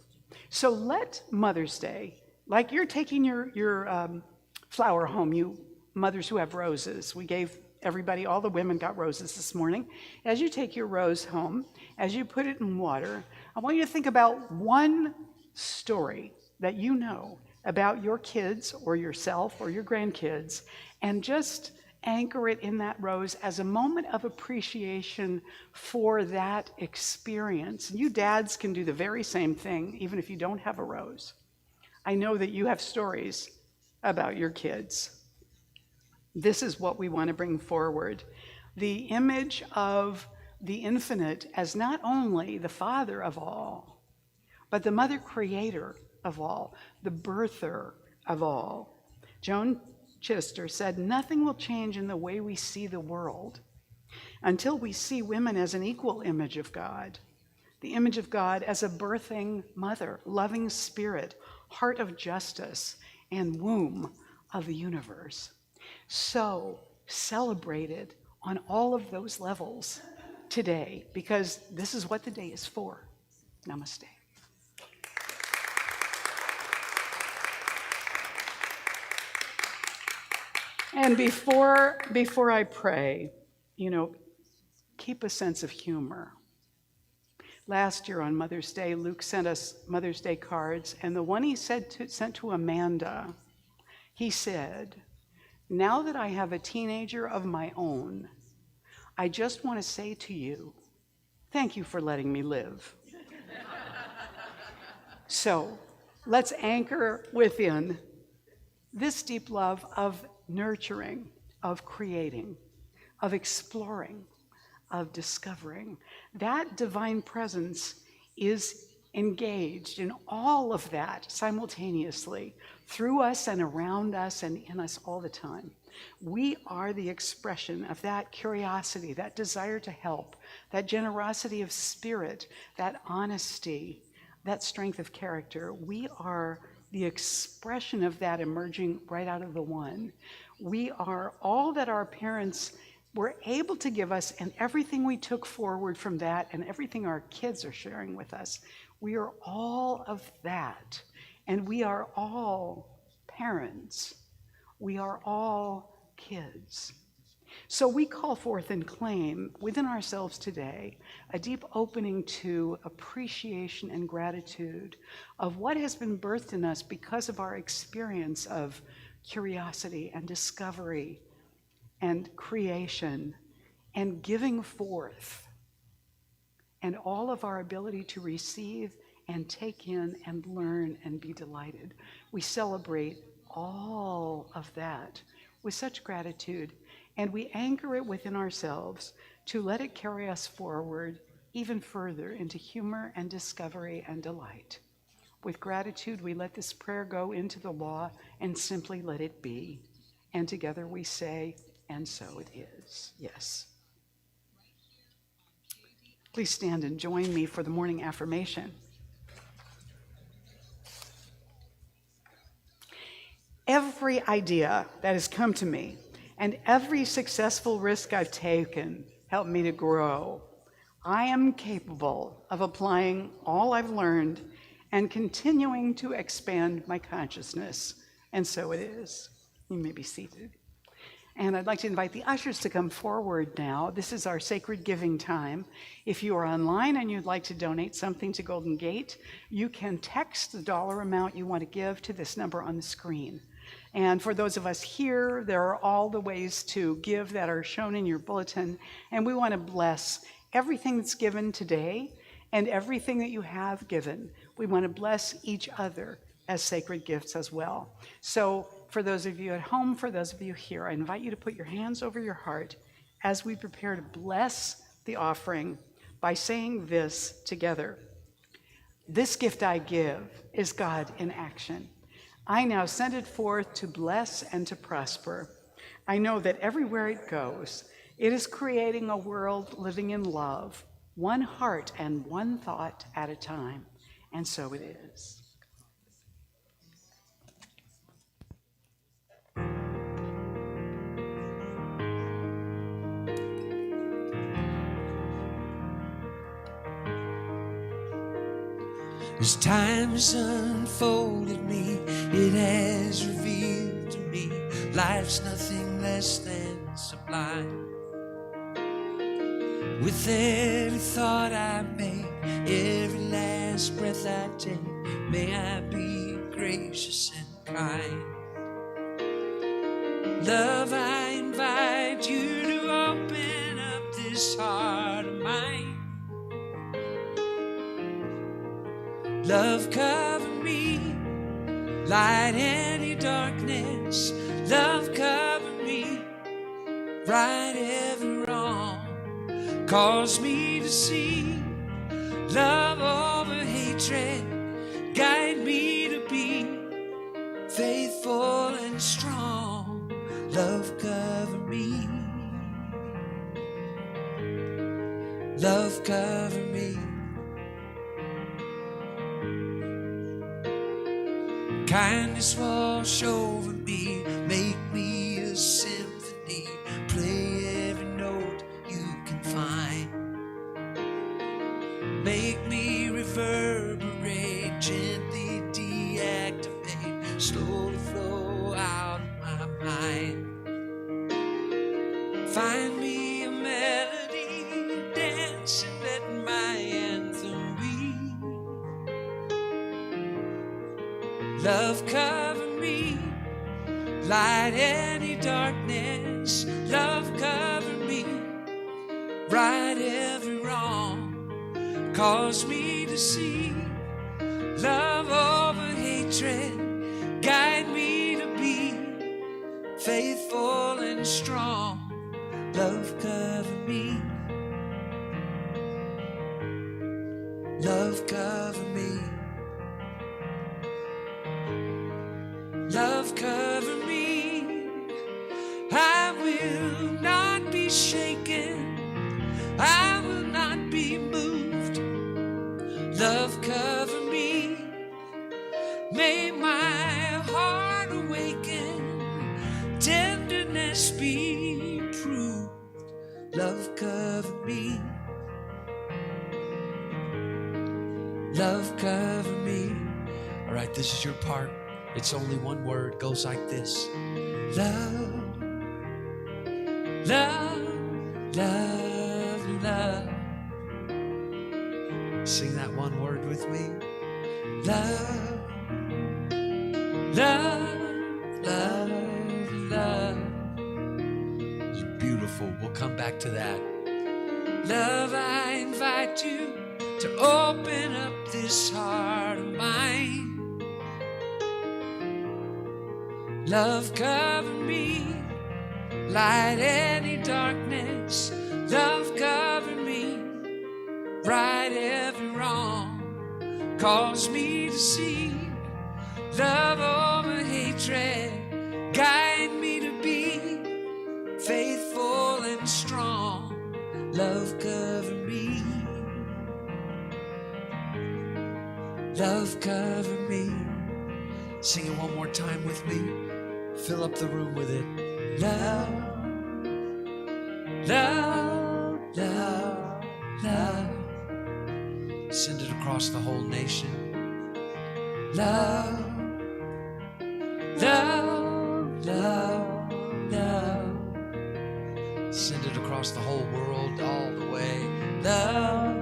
So let Mother's Day, like you're taking your flower home, you mothers who have roses. We gave everybody, all the women got roses this morning. As you take your rose home, as you put it in water, I want you to think about one story that you know about your kids or yourself or your grandkids, and just anchor it in that rose as a moment of appreciation for that experience. You dads can do the very same thing, even if you don't have a rose. I know that you have stories about your kids. This is what we want to bring forward. The image of the infinite as not only the father of all, but the mother creator of all, the birther of all. Joan Chittister said, nothing will change in the way we see the world until we see women as an equal image of God, the image of God as a birthing mother, loving spirit, heart of justice, and womb of the universe. So celebrated on all of those levels today, because this is what the day is for. Namaste. And before I pray, keep a sense of humor. Last year on Mother's Day, Luke sent us Mother's Day cards, and the one he sent to Amanda, he said, now that I have a teenager of my own, I just want to say to you, thank you for letting me live. So let's anchor within this deep love of nurturing, of creating, of exploring, of discovering. That divine presence is engaged in all of that simultaneously, through us and around us and in us all the time. We are the expression of that curiosity, that desire to help, that generosity of spirit, that honesty, that strength of character. We are the expression of that emerging right out of the one. We are all that our parents were able to give us, and everything we took forward from that and everything our kids are sharing with us. We are all of that, and we are all parents. We are all kids. So we call forth and claim within ourselves today a deep opening to appreciation and gratitude of what has been birthed in us because of our experience of curiosity and discovery and creation and giving forth, and all of our ability to receive and take in and learn and be delighted. We celebrate all of that with such gratitude, and we anchor it within ourselves to let it carry us forward even further into humor and discovery and delight. With gratitude, we let this prayer go into the law and simply let it be. And together we say, and so it is. Yes. Please stand and join me for the morning affirmation. Every idea that has come to me and every successful risk I've taken helped me to grow. I am capable of applying all I've learned and continuing to expand my consciousness. And so it is. You may be seated. And I'd like to invite the ushers to come forward now. This is our sacred giving time. If you are online and you'd like to donate something to Golden Gate, you can text the dollar amount you want to give to this number on the screen. And for those of us here, there are all the ways to give that are shown in your bulletin. And we want to bless everything that's given today and everything that you have given. We want to bless each other as sacred gifts as well. So for those of you at home, for those of you here, I invite you to put your hands over your heart as we prepare to bless the offering by saying this together. This gift I give is God in action. I now send it forth to bless and to prosper. I know that everywhere it goes, it is creating a world living in love, one heart and one thought at a time. And so it is. As time has unfolded me, it has revealed to me life's nothing less than sublime. With every thought I make, every last breath I take, may I be gracious and kind. Love, I invite you to open up this heart of mine. Love, cover me, light any darkness. Love, cover me, right every wrong. Cause me to see love over hatred. Guide me to be faithful and strong. Love, cover me. Love, cover me. Kindness wash over me, make me a symphony, play every note you can find. Make me reverberate, gently deactivate, slowly flow out of my mind. Find me a melody, dance and let my anthem be. Love, cover me, light any darkness. Love, cover me, right every wrong. Cause me to see love over hatred. Guide me to be faithful and strong. Love, cover me. Love, cover me. Love, cover me. I will not be shaken. I will not be moved. Love, cover me. May my heart awaken. Tenderness be proved. Love, cover me. Love, cover me. All right, this is your part. It's only one word. It goes like this. Love, love, love, love. Sing that one word with me. Love, love, love, love. It's beautiful. We'll come back to that. Love, I invite you to open up this heart of mine. Love, cover me, light any darkness. Love, cover me, right every wrong. Cause me to see love over hatred. Guide me to be faithful and strong. Love, cover me. Love, cover me. Sing it one more time with me. Fill up the room with it. Love, love, love, love. across the whole nation. Love, love, love, love. Send it across the whole world, all the way. Love,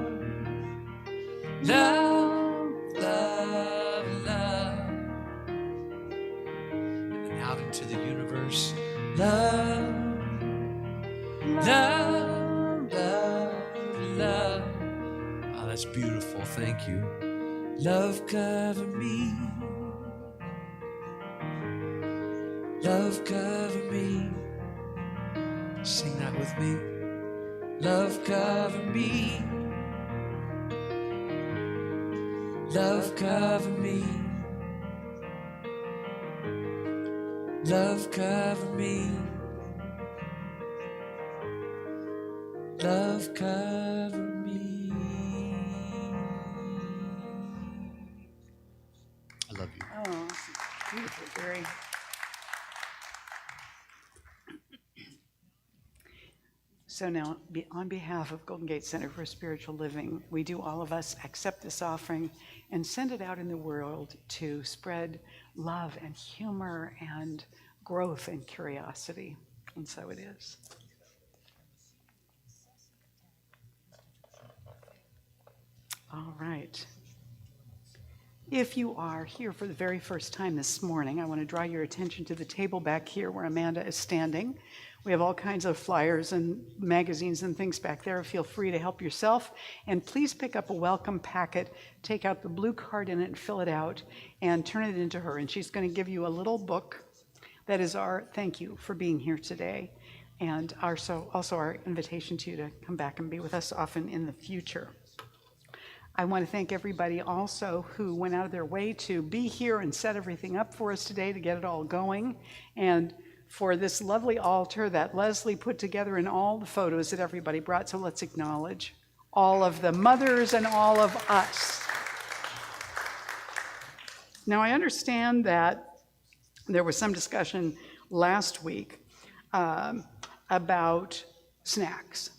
love, love, love. And then out into the universe. Love, love, love, love. Oh, that's beautiful. Thank you. Love cover me. Love cover me. Sing that with me. Love cover me. Love cover me. Love cover me. Love cover me. I love you. Oh, beautiful, Gary. So now, on behalf of Golden Gate Center for Spiritual Living, we do, all of us, accept this offering and send it out in the world to spread love and humor and growth and curiosity. And so it is. All right. If you are here for the very first time this morning, I want to draw your attention to the table back here where Amanda is standing. We have all kinds of flyers and magazines and things back there. Feel free to help yourself. And please pick up a welcome packet, take out the blue card in it and fill it out and turn it into her. And she's going to give you a little book that is our thank you for being here today. And also our invitation to you to come back and be with us often in the future. I want to thank everybody also who went out of their way to be here and set everything up for us today to get it all going. And for this lovely altar that Leslie put together and all the photos that everybody brought. So let's acknowledge all of the mothers and all of us. Now, I understand that there was some discussion last week about snacks.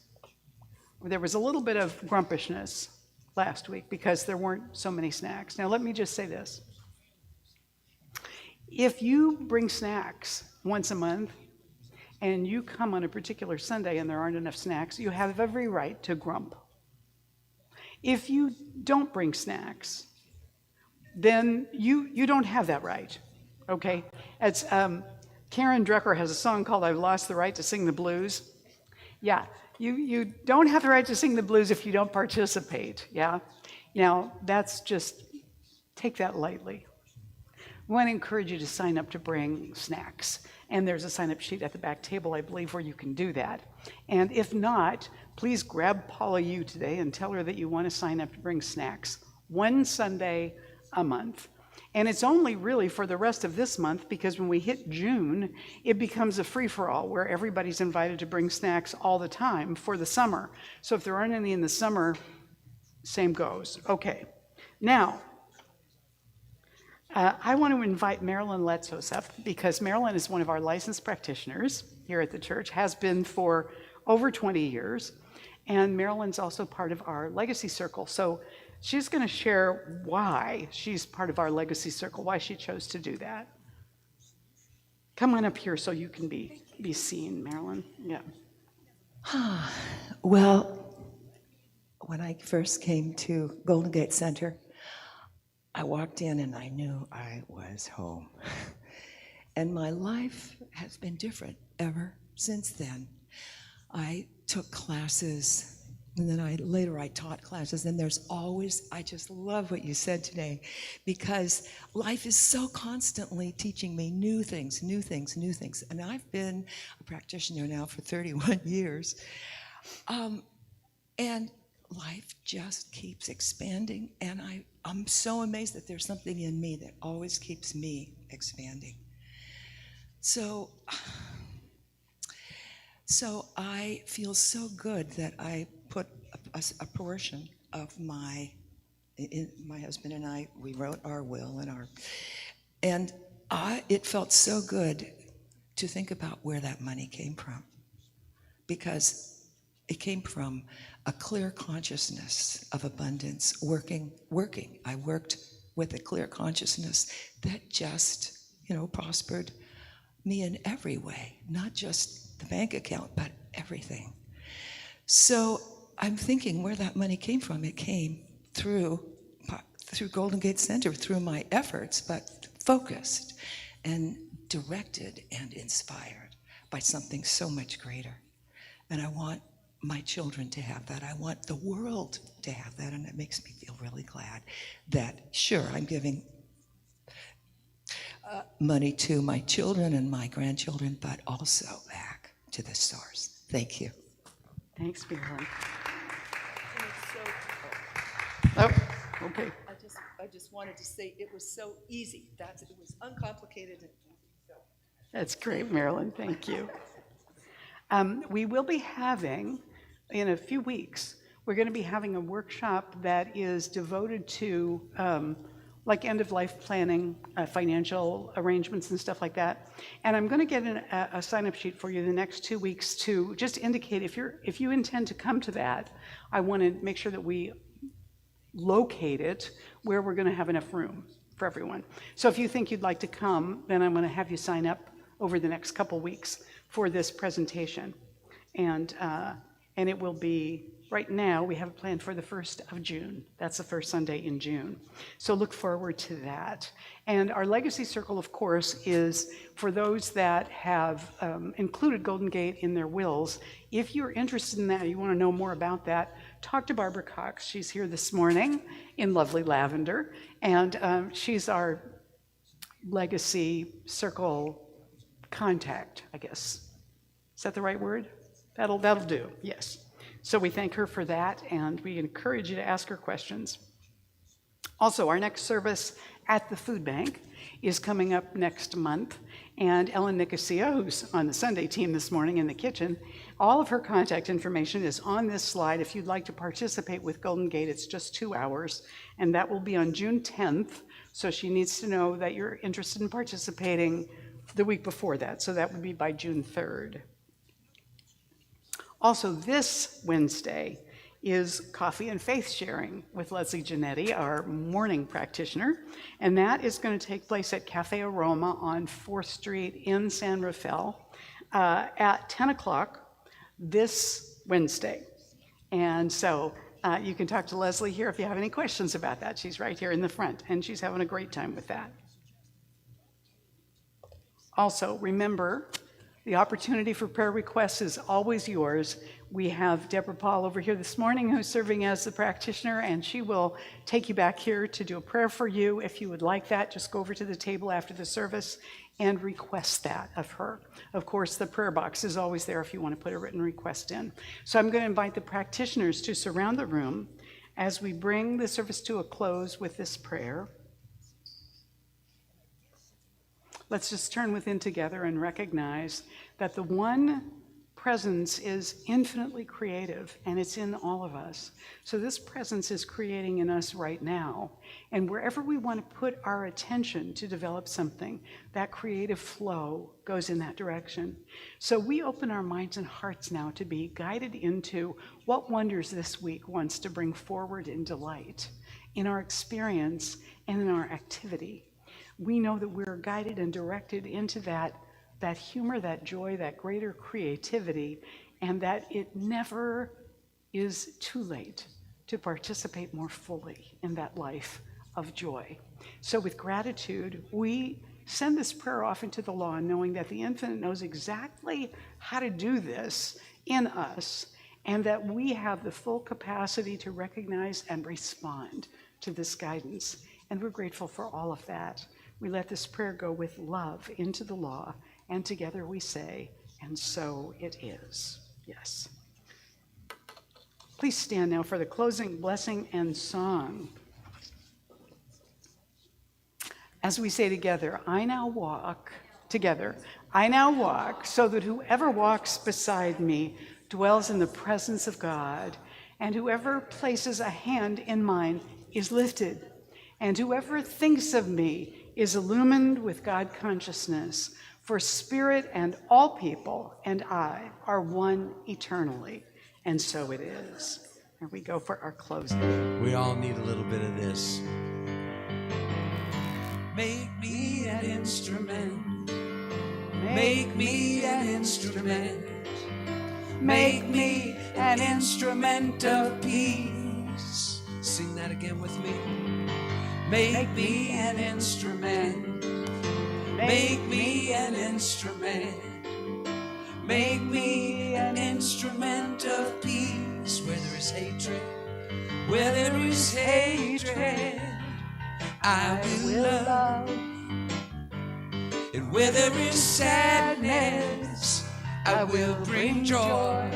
There was a little bit of grumpishness last week because there weren't so many snacks. Now, let me just say this. If you bring snacks once a month and you come on a particular Sunday and there aren't enough snacks, you have every right to grump. If you don't bring snacks, then you don't have that right, okay? It's, Karen Drucker has a song called I've Lost the Right to Sing the Blues. Yeah, you don't have the right to sing the blues if you don't participate, yeah? Now, that's just, take that lightly. We want to encourage you to sign up to bring snacks. And there's a sign-up sheet at the back table, I believe, where you can do that. And if not, please grab Paula Yu today and tell her that you want to sign up to bring snacks. One Sunday a month. And it's only really for the rest of this month because when we hit June, it becomes a free-for-all where everybody's invited to bring snacks all the time for the summer. So if there aren't any in the summer, same goes. Okay. Now, I want to invite Marilyn Letzos up because Marilyn is one of our licensed practitioners here at the church, has been for over 20 years, and Marilyn's also part of our Legacy Circle. So she's going to share why she's part of our Legacy Circle, why she chose to do that. Come on up here so you can be seen, Marilyn. Yeah. Well, when I first came to Golden Gate Center, I walked in and I knew I was home. And my life has been different ever since then. I took classes, and then later I taught classes, and there's always, I just love what you said today, because life is so constantly teaching me new things, new things, new things. And I've been a practitioner now for 31 years. And life just keeps expanding, and I'm so amazed that there's something in me that always keeps me expanding. So I feel so good that I put a portion of my husband and I, we wrote our will and it felt so good to think about where that money came from, because It came from a clear consciousness of abundance, working. I worked with a clear consciousness that just, prospered me in every way, not just the bank account, but everything. So I'm thinking where that money came from. It came through Golden Gate Center, through my efforts, but focused and directed and inspired by something so much greater. And I want my children to have that. I want the world to have that, and it makes me feel really glad that, sure, I'm giving money to my children and my grandchildren, but also back to the source. Thank you. Thanks, Marilyn. And it's so, Oh, okay. I just wanted to say it was so easy. It was uncomplicated and easy. So. That's great, Marilyn. Thank you. We will be having, in a few weeks, we're going to be having a workshop that is devoted to like end-of-life planning, financial arrangements and stuff like that. And I'm going to get a sign-up sheet for you the next 2 weeks to just indicate if you intend to come to that. I want to make sure that we locate it where we're going to have enough room for everyone. So if you think you'd like to come, then I'm going to have you sign up over the next couple weeks for this presentation. And it will be, right now, we have it planned for the 1st of June. That's the first Sunday in June. So look forward to that. And our Legacy Circle, of course, is for those that have included Golden Gate in their wills. If you're interested in that, you want to know more about that, talk to Barbara Cox. She's here this morning in lovely lavender. And she's our Legacy Circle contact, I guess. Is that the right word? That'll do, yes. So we thank her for that, and we encourage you to ask her questions. Also, our next service at the food bank is coming up next month, and Ellen Nicosia, who's on the Sunday team this morning in the kitchen, all of her contact information is on this slide. If you'd like to participate with Golden Gate, it's just 2 hours, and that will be on June 10th, so she needs to know that you're interested in participating the week before that, so that would be by June 3rd. Also, this Wednesday is Coffee and Faith Sharing with Leslie Giannetti, our morning practitioner, and that is going to take place at Cafe Aroma on 4th Street in San Rafael at 10 o'clock this Wednesday. And so you can talk to Leslie here if you have any questions about that. She's right here in the front, and she's having a great time with that. Also, remember, the opportunity for prayer requests is always yours. We have Deborah Paul over here this morning who's serving as the practitioner, and she will take you back here to do a prayer for you. If you would like that, just go over to the table after the service and request that of her. Of course, the prayer box is always there if you want to put a written request in. So I'm going to invite the practitioners to surround the room as we bring the service to a close with this prayer. Let's just turn within together and recognize that the one presence is infinitely creative, and it's in all of us. So this presence is creating in us right now. And wherever we want to put our attention to develop something, that creative flow goes in that direction. So we open our minds and hearts now to be guided into what wonders this week wants to bring forward in delight in our experience and in our activity. We know that we're guided and directed into that humor, that joy, that greater creativity, and that it never is too late to participate more fully in that life of joy. So with gratitude, we send this prayer off into the law, knowing that the infinite knows exactly how to do this in us, and that we have the full capacity to recognize and respond to this guidance. And we're grateful for all of that. We let this prayer go with love into the law, and together we say, and so it is. Yes. Please stand now for the closing blessing and song. As we say together, I now walk, together, I now walk so that whoever walks beside me dwells in the presence of God, and whoever places a hand in mine is lifted, and whoever thinks of me is illumined with God consciousness, for spirit and all people and I are one eternally. And so it is. Here we go for our closing. We all need a little bit of this. Make me an instrument. Make me an instrument. Make me an instrument of peace. Sing that again with me. Make me an instrument. Make me an instrument. Make me an instrument of peace. Where there is hatred, where there is hatred, I will love. And where there is sadness, I will bring joy.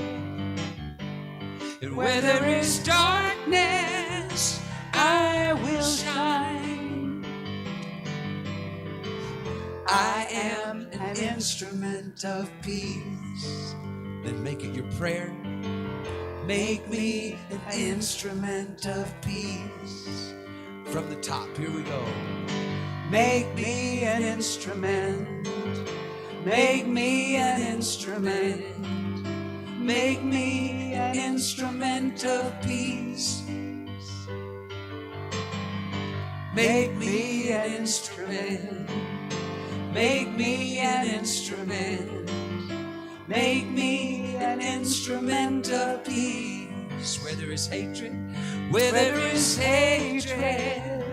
And where there is darkness, I will shine. I am an instrument of peace. Then make it your prayer. Make me an instrument of peace. From the top, here we go. Make me an instrument. Make me an instrument. Make me an instrument of peace. Make me an instrument. Make me an instrument. Make me an instrument of peace. Where there is hatred, where there is hatred,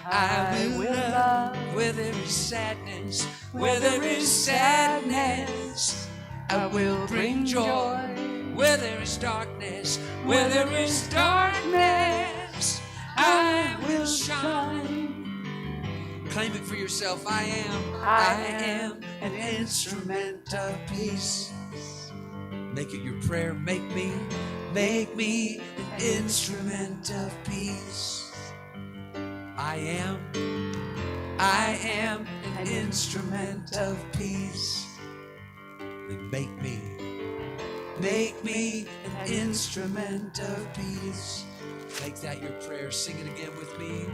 I will love. Where there is sadness, where there is sadness, I will bring joy. Where there is darkness, where there is darkness, I will shine. Claim it for yourself. I am an instrument of peace. Make it your prayer. Make me an instrument of peace. I am an instrument of peace. Then make me an instrument of peace. Make that your prayer. Sing it again with me.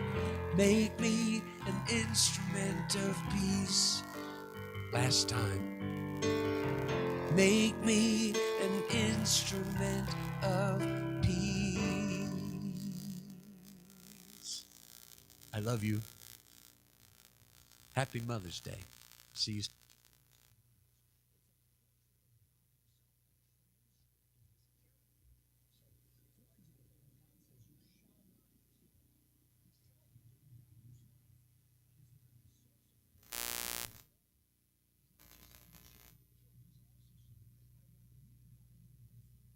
Make me an instrument of peace. Last time. Make me an instrument of peace. I love you. Happy Mother's Day. See you.